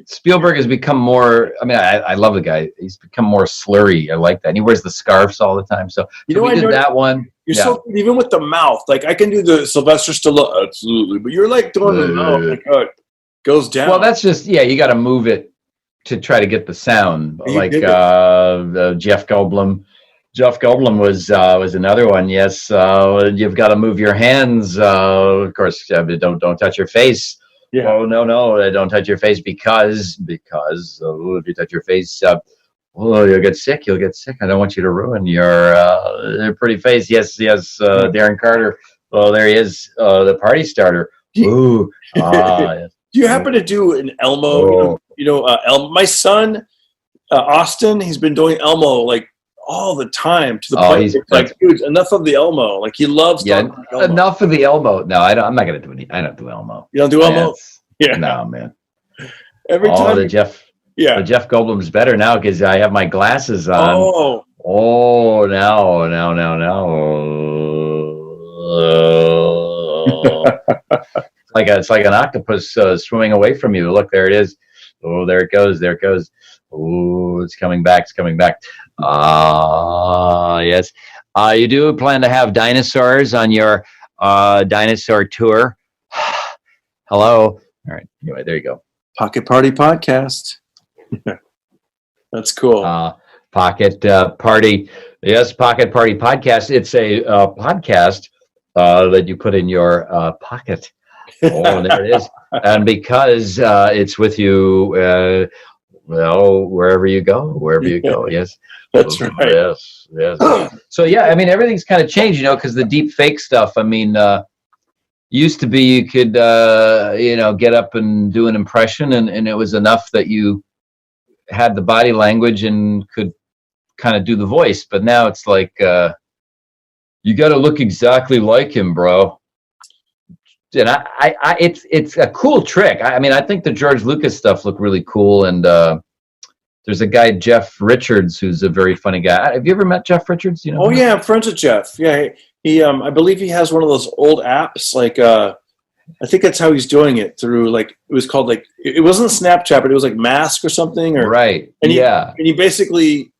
Spielberg has become more. I mean, I love the guy. He's become more slurry. I like that. And he wears the scarves all the time. So we did that one. You're so good, even with the mouth. Like I can do the Sylvester Stallone, absolutely, but you're like doing the mouth. Like, it goes down. Well, that's just you got to move it to try to get the sound. Like Jeff Goldblum. Jeff Goldblum was another one. Yes, you've got to move your hands. Of course, don't touch your face. Yeah. Oh no, don't touch your face because if you touch your face, you'll get sick. I don't want you to ruin your pretty face. Yes, Darren Carter. Oh, there he is, the party starter. Ooh, yes. Do you happen to do an Elmo? Elmo. My son, Austin, he's been doing Elmo like all the time to the point it's like, dude, enough of the Elmo. Like he loves Elmo. Enough of the Elmo. No, I'm not gonna do any. I don't do Elmo. You don't do Elmo? Yeah. No, man. Every time the Jeff Goldblum's better now because I have my glasses on. Oh, now. It's like an octopus swimming away from you. Look, there it is. Oh, there it goes. Oh, it's coming back. Yes. You do plan to have dinosaurs on your dinosaur tour. Hello. All right. Anyway, there you go. Pocket Party Podcast. That's cool. Pocket Party. Yes, Pocket Party Podcast. It's a podcast that you put in your pocket. Oh, there it is. And because it's with you, wherever you go. Yes. That's right. Yes. So, yeah, I mean, everything's kind of changed, because the deep fake stuff, I mean, Used to be you could get up and do an impression, and it was enough that you had the body language and could kind of do the voice. But now it's like you got to look exactly like him, bro. And it's a cool trick. I mean, I think the George Lucas stuff looked really cool. And there's a guy, Jeff Richards, who's a very funny guy. Have you ever met Jeff Richards? You know? Oh yeah, I'm friends with Jeff. Yeah, he I believe he has one of those old apps. Like I think that's how he's doing it through. Like it was called like it wasn't Snapchat, but it was like Mask or something. Or right. And he basically,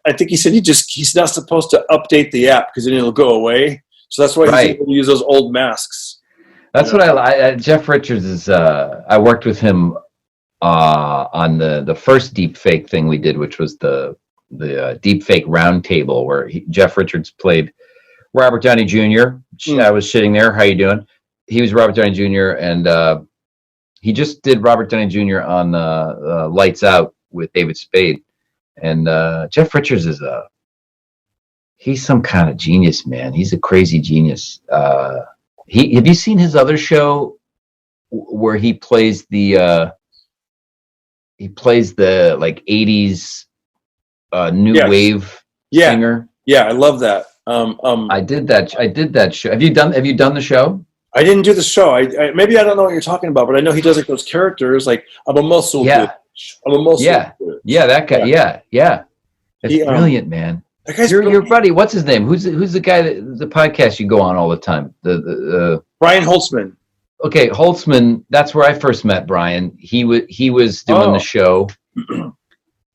I think he said he's not supposed to update the app because then it'll go away. So that's why he's able to use those old masks. That's what I Jeff Richards is. I worked with him on the first deep fake thing we did, which was the deep fake round table where Jeff Richards played Robert Downey Jr. I was sitting there. How you doing? He was Robert Downey Jr. and he just did Robert Downey Jr. on Lights Out with David Spade. And Jeff Richards he's some kind of genius, man. He's a crazy genius. Have you seen his other show where he plays the like 80s new wave singer? Yeah, I love that. I did that show. Have you done the show? I didn't do the show. I maybe I don't know what you're talking about, but I know he does like those characters like I'm a muscle bitch. I'm a muscle bitch. Yeah, that guy. Yeah. It's brilliant, man. Your buddy, what's his name? Who's the guy the podcast you go on all the time? The Brian Holtzman. Okay, Holtzman. That's where I first met Brian. He was doing the show,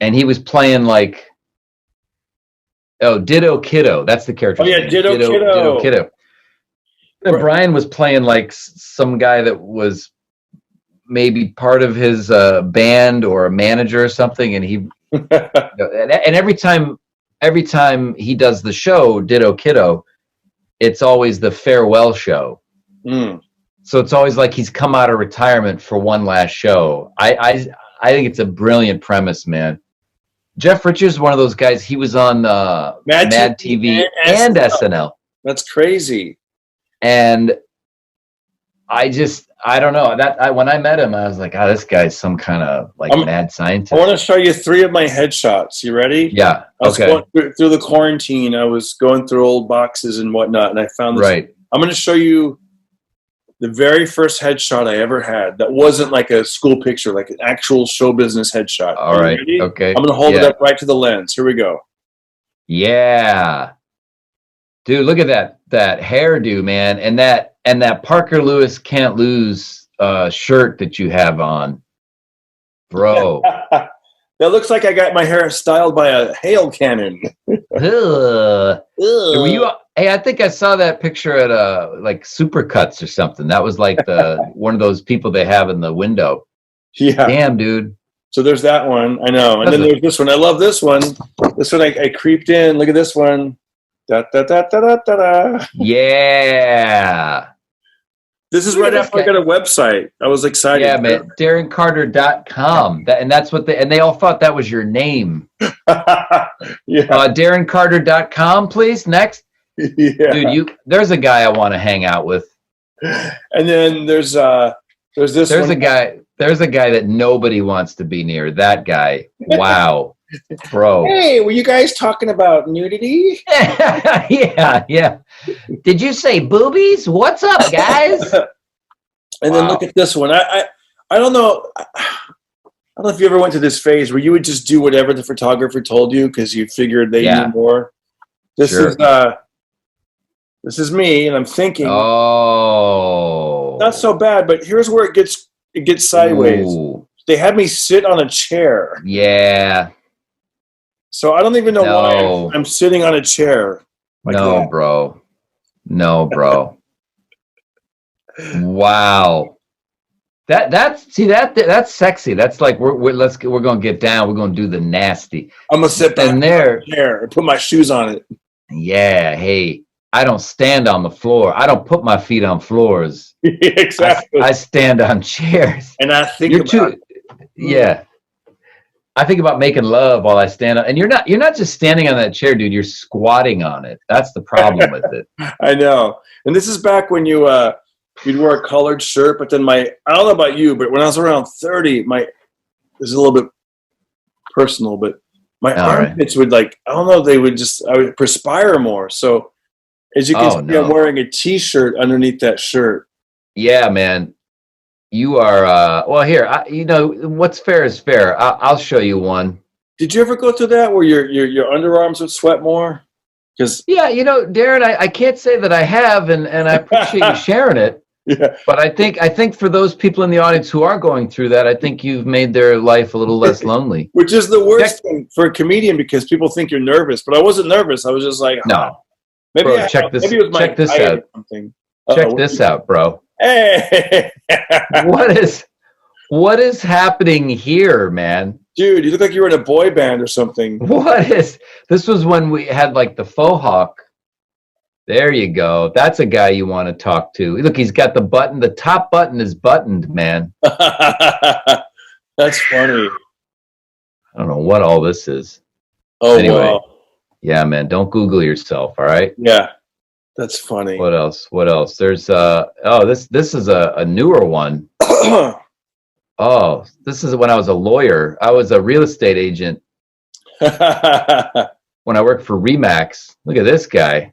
and he was playing like Ditto Kiddo. That's the character. Oh yeah, Ditto Kiddo. And Brian was playing like some guy that was maybe part of his band or a manager or something, and he and every time he does the show, Ditto Kiddo, it's always the farewell show. So it's always like he's come out of retirement for one last show. I think it's a brilliant premise, man. Jeff Richards is one of those guys. He was on Mad TV and SNL. That's crazy. And I don't know. When I met him, I was like, this guy's some kind of like mad scientist. I want to show you 3 of my headshots. You ready? Yeah. I was going through the quarantine. I was going through old boxes and whatnot, and I found this. Right. I'm going to show you the very first headshot I ever had that wasn't like a school picture, like an actual show business headshot. All right. Ready? Okay. I'm going to hold it up right to the lens. Here we go. Yeah. Dude, look at that hairdo, man, and that Parker Lewis Can't Lose shirt that you have on, bro. That looks like I got my hair styled by a hail cannon. Were you? Hey, I think I saw that picture at like Supercuts or something. That was like one of those people they have in the window. Yeah. Damn, dude. So there's that one. I know. And then there's this one. I love this one. This one I creeped in. Look at this one. Da, da, da, da, da, da, da. Yeah. This is right after I got a website. I was excited. Yeah, man. DarrenCarter.com. And that's what they all thought that was your name. Yeah. DarrenCarter.com, please. Next. Yeah. Dude, there's a guy I want to hang out with. And then there's this. There's a guy that nobody wants to be near. That guy. Wow. Bro. Hey, were you guys talking about nudity? Yeah. Did you say boobies? What's up, guys? And then look at this one. I don't know. I don't know if you ever went to this phase where you would just do whatever the photographer told you because you figured they knew more. This is me, and I'm thinking, not so bad. But here's where it gets sideways. Ooh. They had me sit on a chair. Yeah. So I don't even know why I'm sitting on a chair. Like that. Bro. No, bro. Wow. That's sexy. That's like we're gonna get down. We're gonna do the nasty. I'm gonna sit back there on the chair and put my shoes on it. Yeah. Hey, I don't stand on the floor. I don't put my feet on floors. Exactly. I stand on chairs. And I think yeah. I think about making love while I stand up, and you're not just standing on that chair, dude. You're squatting on it. That's the problem with it. I know. And this is back when you We'd wear a colored shirt, but then I don't know about you, but when I was around 30, this is a little bit personal, but my armpits would I don't know, I would perspire more. So as you can see, I'm wearing a t-shirt underneath that shirt. Yeah, man. You are, well, here, what's fair is fair. I'll show you one. Did you ever go through that where your underarms would sweat more? Yeah, Darren, I can't say that I have, and I appreciate you sharing it. Yeah. But I think for those people in the audience who are going through that, I think you've made their life a little less lonely. Which is the worst thing for a comedian, because people think you're nervous. But I wasn't nervous. I was just like, no. Maybe bro, check this out. Check this out, bro. Hey. What is happening here, man? Dude, you look like you were in a boy band or something. This was when we had the faux hawk. There you go. That's a guy you want to talk to. Look, he's got the top button is buttoned, man. That's funny. I don't know what all this is. Oh, anyway, wow. Yeah, man, don't Google yourself, all right? Yeah, that's funny. What else? There's, this is a newer one. Oh, this is when I was a lawyer. I was a real estate agent when I worked for Remax. Look at this guy.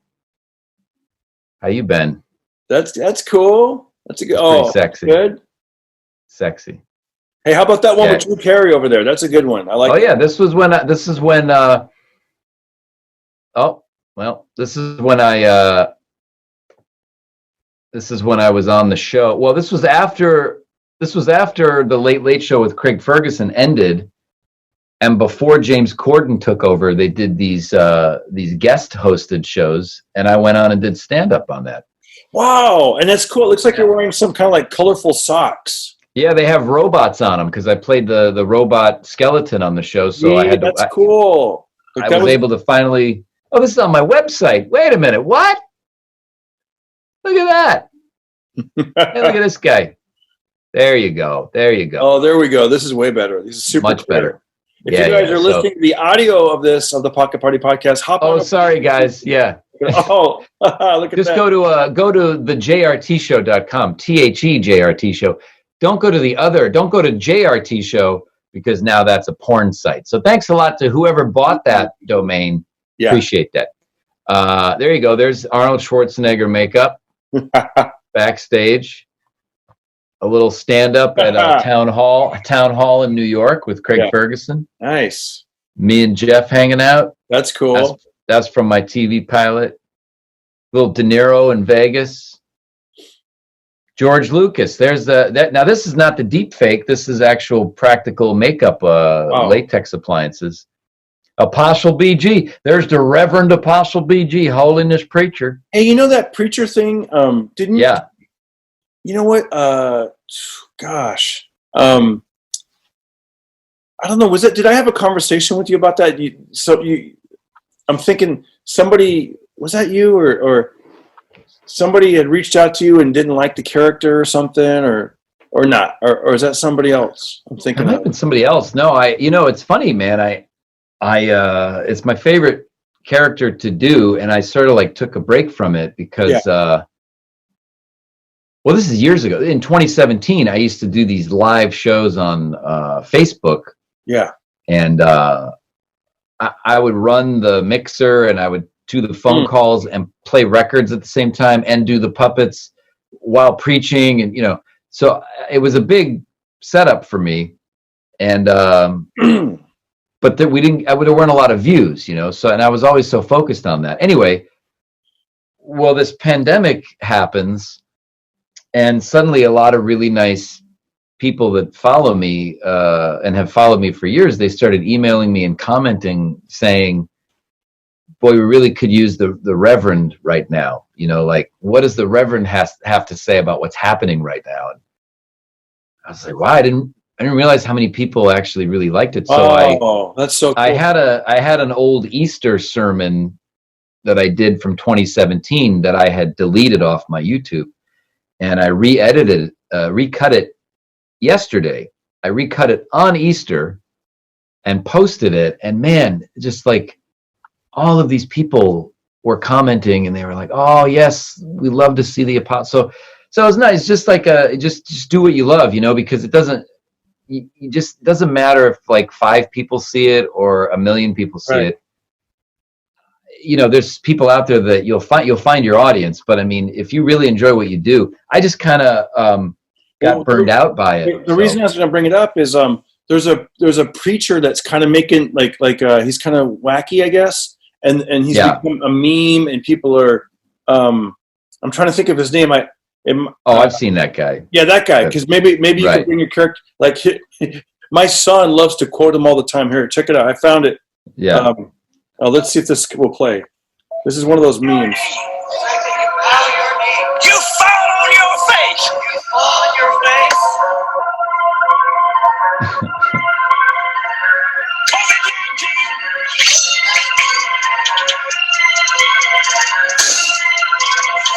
How you been? That's cool. That's a good. Oh, sexy. Good. Sexy. Hey, how about that one with Drew Carey over there? That's a good one. I like. Oh yeah, this is when I was on the show. Well, this was after the Late Late Show with Craig Ferguson ended, and before James Corden took over. They did these guest hosted shows, and I went on and did stand up on that. Wow, and that's cool. It looks like you're wearing some kind of colorful socks. Yeah, they have robots on them because I played the robot skeleton on the show, so I had to. That's cool. I was able to finally. Oh, this is on my website. Wait a minute, what? Look at that. Hey, look at this guy. There you go. Oh, there we go. This is way better. This is super much clear. better. If you guys are listening to the audio of the Pocket Party podcast, hop on. Oh, sorry, guys. Yeah. Oh, look at Just that. go to the jrtshow.com, THEJRT show. Don't go to JRT show because now that's a porn site. So thanks a lot to whoever bought that domain. Yeah. Appreciate that. There you go. There's Arnold Schwarzenegger makeup backstage. A little stand-up at a town hall in New York with Craig Ferguson. Nice. Me and Jeff hanging out. That's cool. That's from my TV pilot. Little De Niro in Vegas. George Lucas. There's now this is not the deep fake. This is actual practical makeup, latex appliances. Apostle BG. There's the Reverend Apostle BG, holiness preacher. Hey, you know that preacher thing? Didn't you? Yeah. You know what? Gosh. I don't know. Did I have a conversation with you about that? I'm thinking somebody, was that you or somebody had reached out to you and didn't like the character or something or not? Or is that somebody else? I'm thinking. It might have been somebody else. No, it's funny, man. I it's my favorite character to do. And I sort of took a break from it because, well, this is years ago. In 2017, I used to do these live shows on Facebook. Yeah. And I would run the mixer and I would do the phone calls and play records at the same time and do the puppets while preaching. And, so it was a big setup for me. And, but there weren't a lot of views, so, and I was always so focused on that. Anyway, well, this pandemic happens. And suddenly a lot of really nice people that follow me and have followed me for years, they started emailing me and commenting saying, boy, we really could use the Reverend right now. What does the Reverend have to say about what's happening right now? And I was like, wow, I didn't realize how many people actually really liked it. So that's so cool. I had an old Easter sermon that I did from 2017 that I had deleted off my YouTube. And I recut it yesterday. I recut it on Easter and posted it. And man, just all of these people were commenting and they were like, oh yes, we love to see the apostle. So it's nice. Just like just do what you love, because it doesn't. You just doesn't matter if like 5 people see it or 1 million people see Right. it. There's people out there that you'll find your audience. But I mean, if you really enjoy what you do, I just kind of got burned out by it. The reason I was going to bring it up is there's a preacher that's kind of making like he's kind of wacky, I guess, and he's become a meme, and people are I'm trying to think of his name. I've seen that guy. Yeah, that guy. Because maybe you Right. can bring your character. Like my son loves to quote him all the time. Here, check it out. I found it. Yeah. Let's see if this will play. This is one of those memes. You fall on your face. You fall on your face.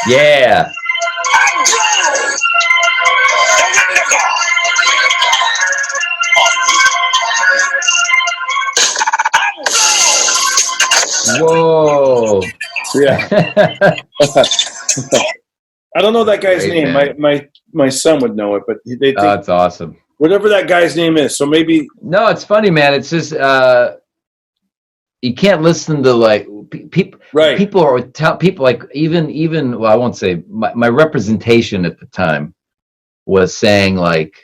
Yeah. Whoa. Yeah. I don't know that guy's Great, name. man. My son would know it, but they think That's awesome. whatever that guy's name is. So maybe No, it's funny, man. It's just you can't listen to like people. right. People like even well, I won't say my representation at the time was saying like,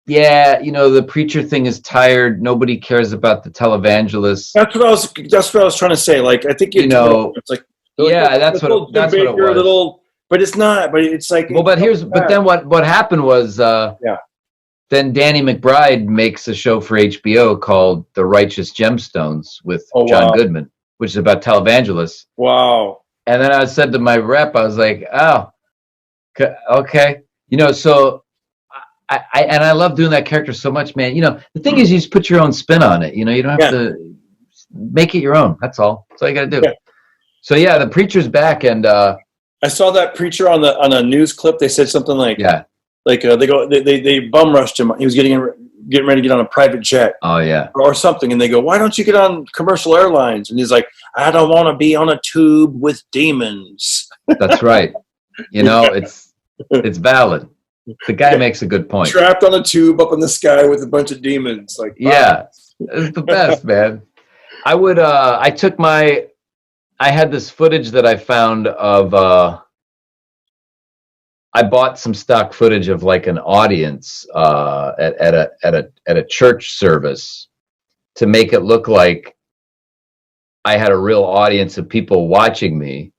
yeah, the preacher thing is tired. Nobody cares about the televangelist. That's what I was trying to say. Like I think it's like Yeah, that's what it was. Little, but it's not. But it's like Well, but then what happened was then Danny McBride makes a show for HBO called The Righteous Gemstones with John Goodman, which is about televangelists. Wow. And then I said to my rep, I was like, oh, okay. So I love doing that character so much, man. The thing is you just put your own spin on it. You don't have to make it your own. That's all. That's all you got to do. Yeah. So yeah, the preacher's back, and I saw that preacher on a news clip. They said something like, they bum rushed him. He was getting ready to get on a private jet. Oh yeah, or something, and they go, "Why don't you get on commercial airlines?" And he's like, "I don't want to be on a tube with demons." That's right. It's valid. The guy makes a good point. Trapped on a tube up in the sky with a bunch of demons. Like, yeah, it's the best, man. I had this footage that I found of. I bought some stock footage of like an audience at a church service to make it look like I had a real audience of people watching me.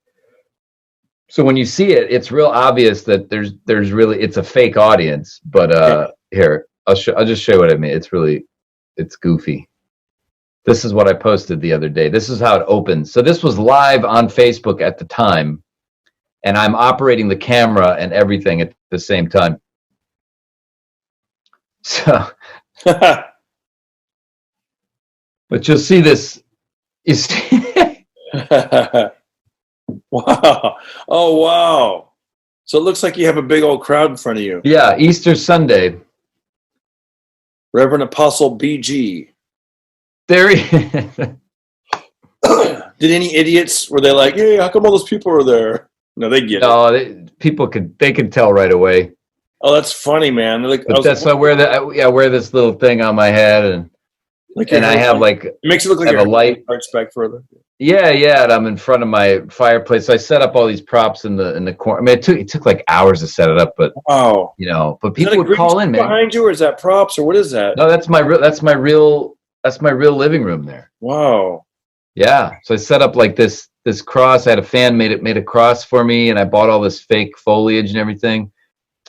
So when you see it, it's real obvious that there's really it's a fake audience. But here I'll just show you what I mean. It's goofy. This is what I posted the other day. This is how it opens. So this was live on Facebook at the time. And I'm operating the camera and everything at the same time. So, but you'll see this. Wow. Oh, wow. So it looks like you have a big old crowd in front of you. Yeah, Easter Sunday. Reverend Apostle BG. There he is. Did any idiots, were they like, hey, how come all those people are there? No, they get it. No, people could tell right away. Oh, that's funny, man. Like, But that's why I wear this little thing on my head, and I have like it makes it look like I have a light. Back further. Yeah, and I'm in front of my fireplace. So I set up all these props in the corner. I mean, it took like hours to set it up, but wow, but people would call in, man. Behind you, or is that props, or what is that? No, that's my real living room there. Wow. Yeah, so I set up like this cross. I had a fan made a cross for me, and I bought all this fake foliage and everything.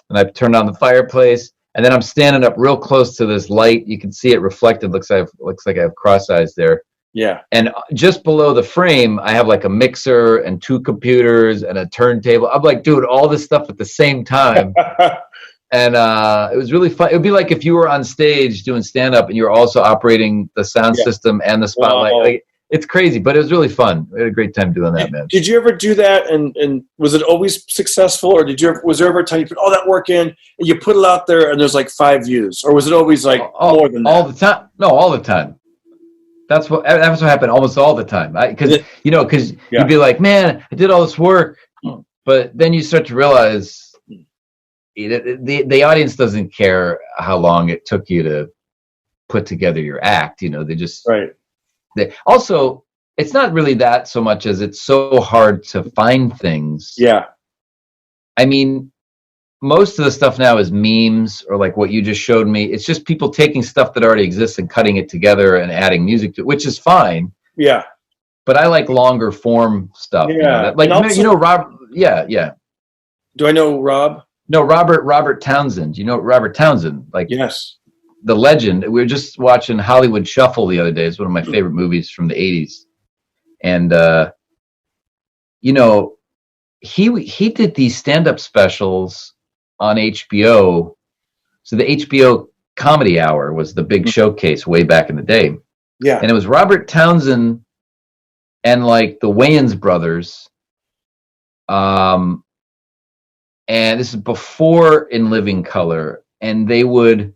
And I turned on the fireplace, and then I'm standing up real close to this light. You can see it reflected. Looks like I have cross eyes there. Yeah. And just below the frame, I have like a mixer and 2 computers and a turntable. I'm like, dude, all this stuff at the same time. And it was really fun. It would be like if you were on stage doing stand-up and you were also operating the sound system and the spotlight. Wow. Like, it's crazy, but it was really fun. We had a great time doing that, man. Did you ever do that, and was it always successful, or was there ever a time you put all that work in and you put it out there and there's like 5 views, or was it always like more than that? All the time? No, all the time. That's what happened almost all the time. Because you'd be like, man, I did all this work, but then you start to realize the audience doesn't care how long it took you to put together your act. You know, they just also, it's not really that so much as it's so hard to find things. Yeah. I mean, most of the stuff now is memes, or like what you just showed me. It's just people taking stuff that already exists and cutting it together and adding music to it, which is fine. Yeah. But I like longer form stuff. Yeah. You know, like, also, Rob. Yeah. Yeah. Do I know Rob? No, Robert Townsend. You know Robert Townsend? Like, Yes. The legend. We were just watching Hollywood Shuffle the other day. It's one of my favorite movies from the 80s. And, you know, he did these stand-up specials on HBO. So the HBO Comedy Hour was the big showcase way back in the day. Yeah. And it was Robert Townsend and like the Wayans brothers. And this is before In Living Color. And they would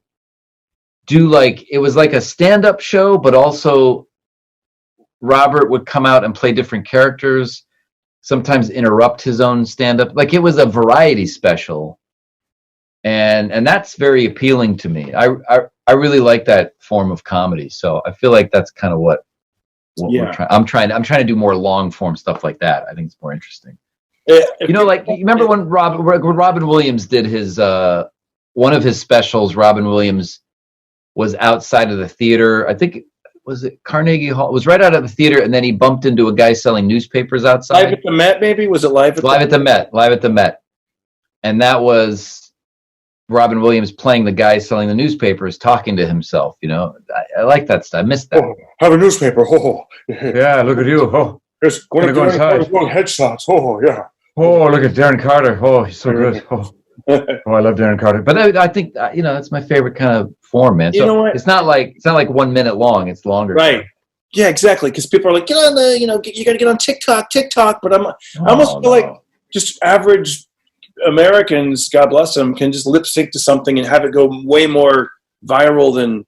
do like, it was like a stand-up show, but also Robert would come out and play different characters, sometimes interrupt his own stand-up. Like, it was a variety special. And that's very appealing to me. I really like that form of comedy. So I feel like that's kind of what we're trying. I'm trying to do more long form stuff like that. I think it's more interesting. You know, like, you remember when Robin Williams did his one of his specials? Robin Williams was outside of the theater. I think was it Carnegie Hall? It was right out of the theater, and then he bumped into a guy selling newspapers outside. Live at the Met, maybe? Was it live at the Met? Live at the Met, and that was Robin Williams playing the guy selling the newspapers, talking to himself. You know, I like that stuff. I missed that. Oh, have a newspaper. Oh, Yeah, look at you. Oh, Just Gonna go inside. headshots. Oh, yeah. oh, look at Darren Carter. Oh, he's so good. Oh, I love Darren Carter. But I think you know, that's my favorite kind of form, man. So You know what? it's not like 1 minute long. It's longer. Right. Yeah, exactly. Because people are like, get on the, you know, you got to get on TikTok. But I almost feel like just average Americans, God bless them, can just lip sync to something and have it go way more viral than,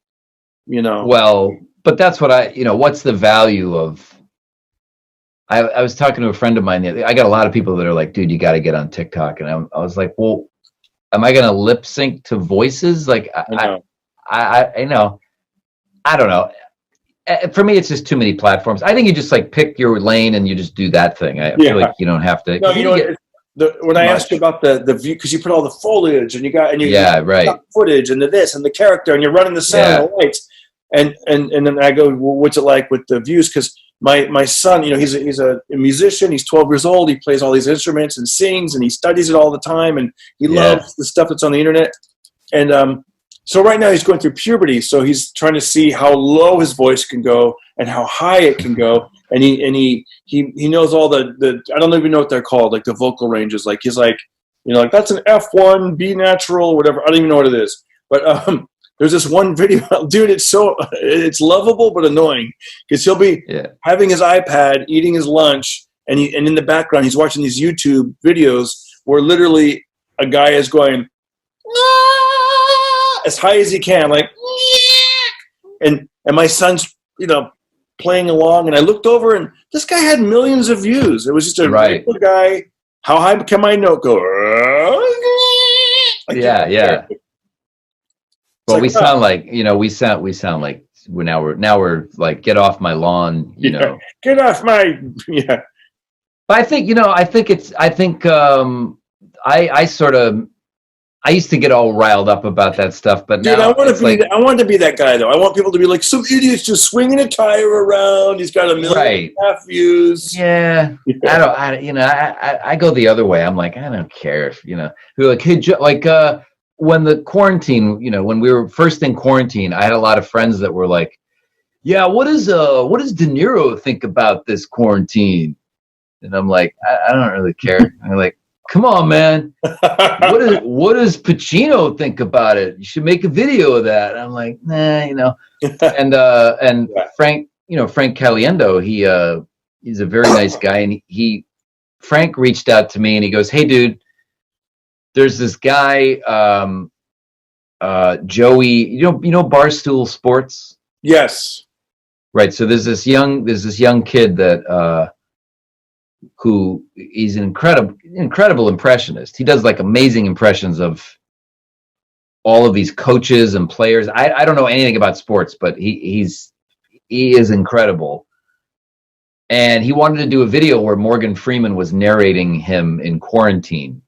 you know. Well, but that's what what's the value of? I was talking to a friend of mine. I got a lot of people that are like, dude, you got to get on TikTok. And I was like, well, am I going to lip sync to voices? Like, I know. I don't know. For me, it's just too many platforms. I think you just like pick your lane and you just do that thing. I feel like you don't have to. No, you know, when I asked you about the view, because you put all the foliage and you got footage and the this and the character and you're running the sound and the lights, and then I go, well, what's it like with the views? Because my son, you know, he's a musician. He's 12 years old. He plays all these instruments and sings and he studies it all the time and he loves the stuff that's on the internet. And so right now he's going through puberty. So he's trying to see how low his voice can go and how high it can go. And he knows all the I don't even know what they're called, like the vocal ranges. Like he's like, you know, like that's an F1, B natural, whatever. I don't even know what it is. But there's this one video, dude. It's lovable but annoying because he'll be having his iPad, eating his lunch, and in the background he's watching these YouTube videos where literally a guy is going as high as he can, like, and my son's, you know, playing along, and I looked over and this guy had millions of views. It was just a regular guy. How high can my note go? Well, we sound like, you know, we sound like we're like, get off my lawn, you know. Get off my But I think, you know, I used to get all riled up about that stuff, but dude, now I want to be that guy though. I want people to be like, some idiot's just swinging a tire around. He's got 1.5 million views. Yeah. I go the other way. I'm like, I don't care if, you know, who like, hey, when the quarantine, you know, when we were first in quarantine, I had a lot of friends that were like, yeah, what does De Niro think about this quarantine? And I'm like, I don't really care. I'm like, come on, man. What does Pacino think about it? You should make a video of that. And I'm like, nah, you know. And Frank Caliendo, he's a very nice guy, and Frank reached out to me and he goes, hey, dude, there's this guy, Joey. You know Barstool Sports? Yes. Right. So there's this young kid that who he's an incredible impressionist. He does like amazing impressions of all of these coaches and players. I don't know anything about sports, but he is incredible. And he wanted to do a video where Morgan Freeman was narrating him in quarantine.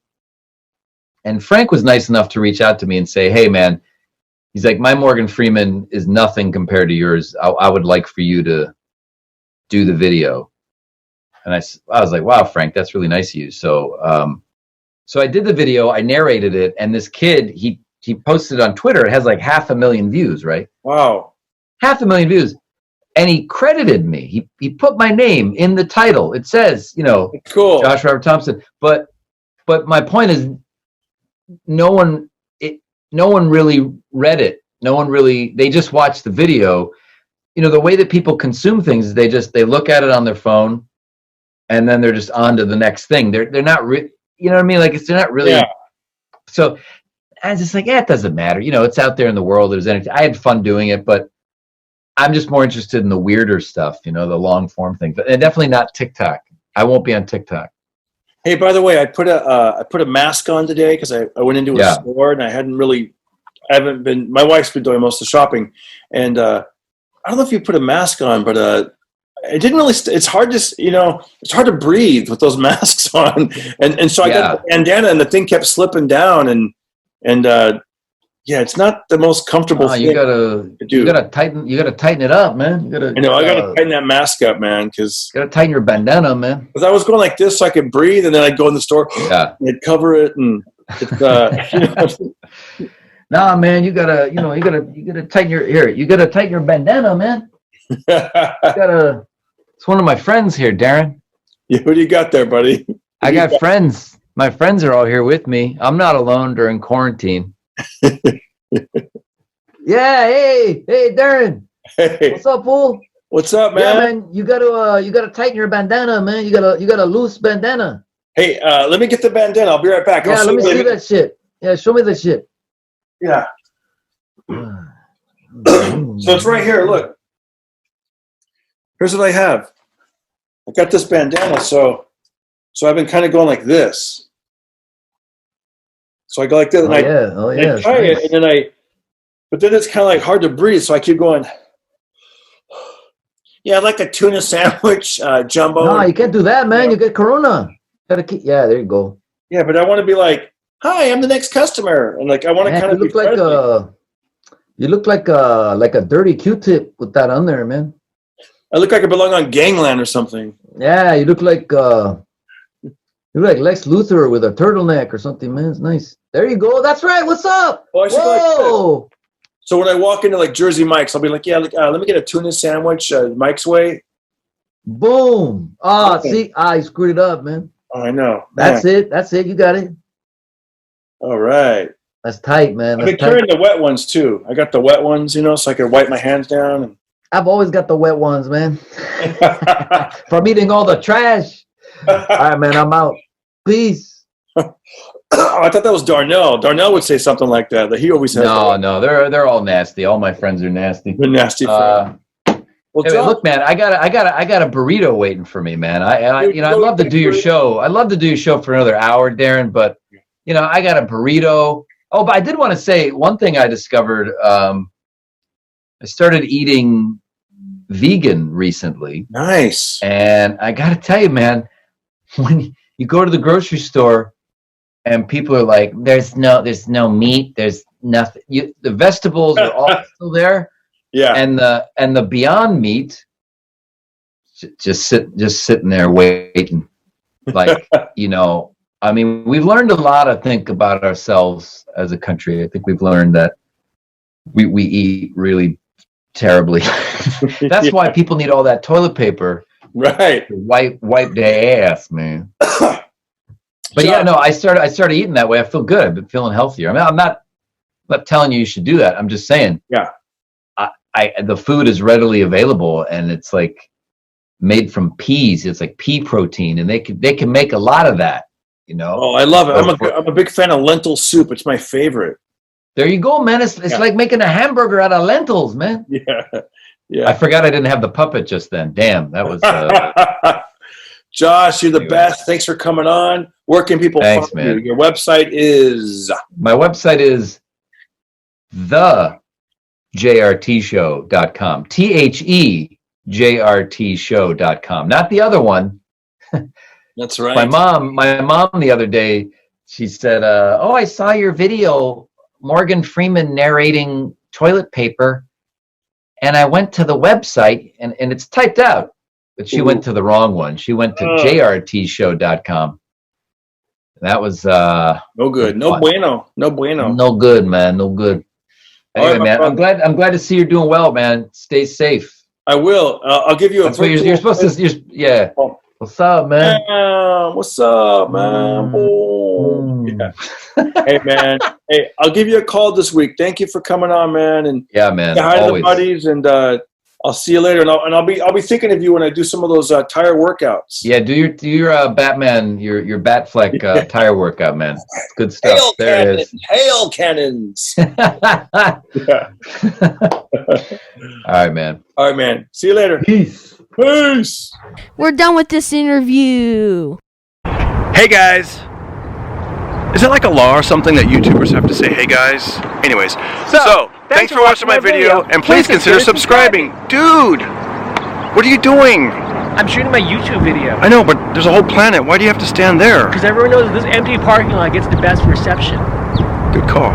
And Frank was nice enough to reach out to me and say, hey, man, he's like, my Morgan Freeman is nothing compared to yours. I would like for you to do the video. And I was like, wow, Frank, that's really nice of you. So I did the video. I narrated it. And this kid, he posted it on Twitter. It has like 500,000 views, right? Wow. 500,000 views. And he credited me. He put my name in the title. It says, Cool. Josh Robert Thompson. But my point is, no one really read it. They just watched the video. The way that people consume things is they look at it on their phone, and then they're just on to the next thing. They're not you know what I mean? Like they're not really. Yeah. So I was just like, it doesn't matter. It's out there in the world. I had fun doing it, but I'm just more interested in the weirder stuff. The long form things, and definitely not TikTok. I won't be on TikTok. Hey, by the way, I put a mask on today because I went into a store and I haven't been. My wife's been doing most of the shopping, and I don't know if you put a mask on, but it didn't really. It's hard to it's hard to breathe with those masks on, and so I got the bandana and the thing kept slipping down, and it's not the most comfortable thing. You gotta tighten it up, man. I gotta tighten that mask up, man, because you gotta tighten your bandana, man. Because I was going like this so I could breathe, and then I'd go in the store, and I'd cover it, and it's, Nah, man, you gotta tighten your bandana, man. It's one of my friends here, Darren. Yeah, what do you got there, buddy? I got friends. My friends are all here with me. I'm not alone during quarantine. Yeah, hey, Darren. Hey. What's up, fool? What's up, man? Yeah, man, you gotta tighten your bandana, man. You got a loose bandana. Hey, let me get the bandana. I'll be right back. Yeah, let me see that shit. Yeah, show me that shit. Yeah. So it's right here. Look. Here's what I have. I got this bandana, so I've been kind of going like this. So I go like this, and I try it, and then but then it's kind of like hard to breathe, so I keep going. Yeah, I'd like a tuna sandwich, jumbo. No, you can't do that, man. You get corona. There you go. Yeah, but I want to be like, hi, I'm the next customer, and like I want to kind of look like you look like a dirty Q-tip with that on there, man. I look like I belong on Gangland or something. Yeah, you look like Lex Luthor with a turtleneck or something, man. It's nice. There you go. That's right. What's up? Oh, whoa! So when I walk into like Jersey Mike's, I'll be like, let me get a tuna sandwich, Mike's way. Boom. See, you screwed it up, man. Oh, I know. That's it. You got it. All right. That's tight, man. I've been carrying the wet ones too. I got the wet ones, so I can wipe my hands down. I've always got the wet ones, man. From eating all the trash. All right, man, I'm out. Peace. I thought that was Darnell. Darnell would say something like that. He always says. No, they're all nasty. All my friends are nasty. They're nasty. Well, anyway, look, man, I got a burrito waiting for me, man. I'd love to do your show. I'd love to do your show for another hour, Darren. But I got a burrito. Oh, but I did want to say one thing I discovered. I started eating vegan recently. Nice. And I got to tell you, man, when you go to the grocery store and people are like, there's no meat, there's nothing. The vegetables are all still there. Yeah. And the Beyond Meat just sitting there waiting. Like, I mean, we've learned a lot, I think, about ourselves as a country. I think we've learned that we eat really terribly. That's why people need all that toilet paper, right? To wipe their ass, man. But I started eating that way. I feel good. I've been feeling healthier. I mean, I'm not telling you should do that. I'm just saying. Yeah. The food is readily available, and it's like made from peas. It's like pea protein, and they can make a lot of that. Oh, I love it. I'm a big fan of lentil soup. It's my favorite. There you go, man. It's like making a hamburger out of lentils, man. Yeah. I forgot I didn't have the puppet just then. Damn, that was. Josh, you're the best. Thanks for coming on. Where can people find you? Your website is. My website is thejrtshow.com. thejrtshow.com. Not the other one. That's right. My mom the other day, she said, "Oh, I saw your video, Morgan Freeman narrating toilet paper, and I went to the website, and it's typed out, but she went to the wrong one. She went to jrtshow.com. That was no good. No fun. bueno. No bueno. No good, man. No good. Anyway, right, man, I'm glad to see you're doing well, man. Stay safe. I will. I'll give you a. That's what you're supposed to. Yeah. What's up, man? What's up, man? Oh. Yeah. Hey, man. Hey, I'll give you a call this week. Thank you for coming on, man. And yeah, man. say hi to the buddies, and I'll see you later. And I'll be thinking of you when I do some of those tire workouts. Yeah, do your Batman, your Batfleck tire workout, man. Good stuff. Hail there cannons, it is. hail cannons. Yeah. All right, man. All right, man. See you later. Peace. Peace. We're done with this interview. Hey guys! Is it like a law or something that YouTubers have to say, hey guys? Anyways, so thanks for watching my video, and please consider subscribing. Dude! What are you doing? I'm shooting my YouTube video. I know, but there's a whole planet. Why do you have to stand there? Because everyone knows this empty parking lot gets the best reception. Good call.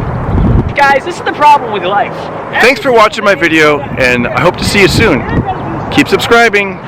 Guys, this is the problem with life. Thanks for watching my video, and I hope to see you soon. Keep subscribing.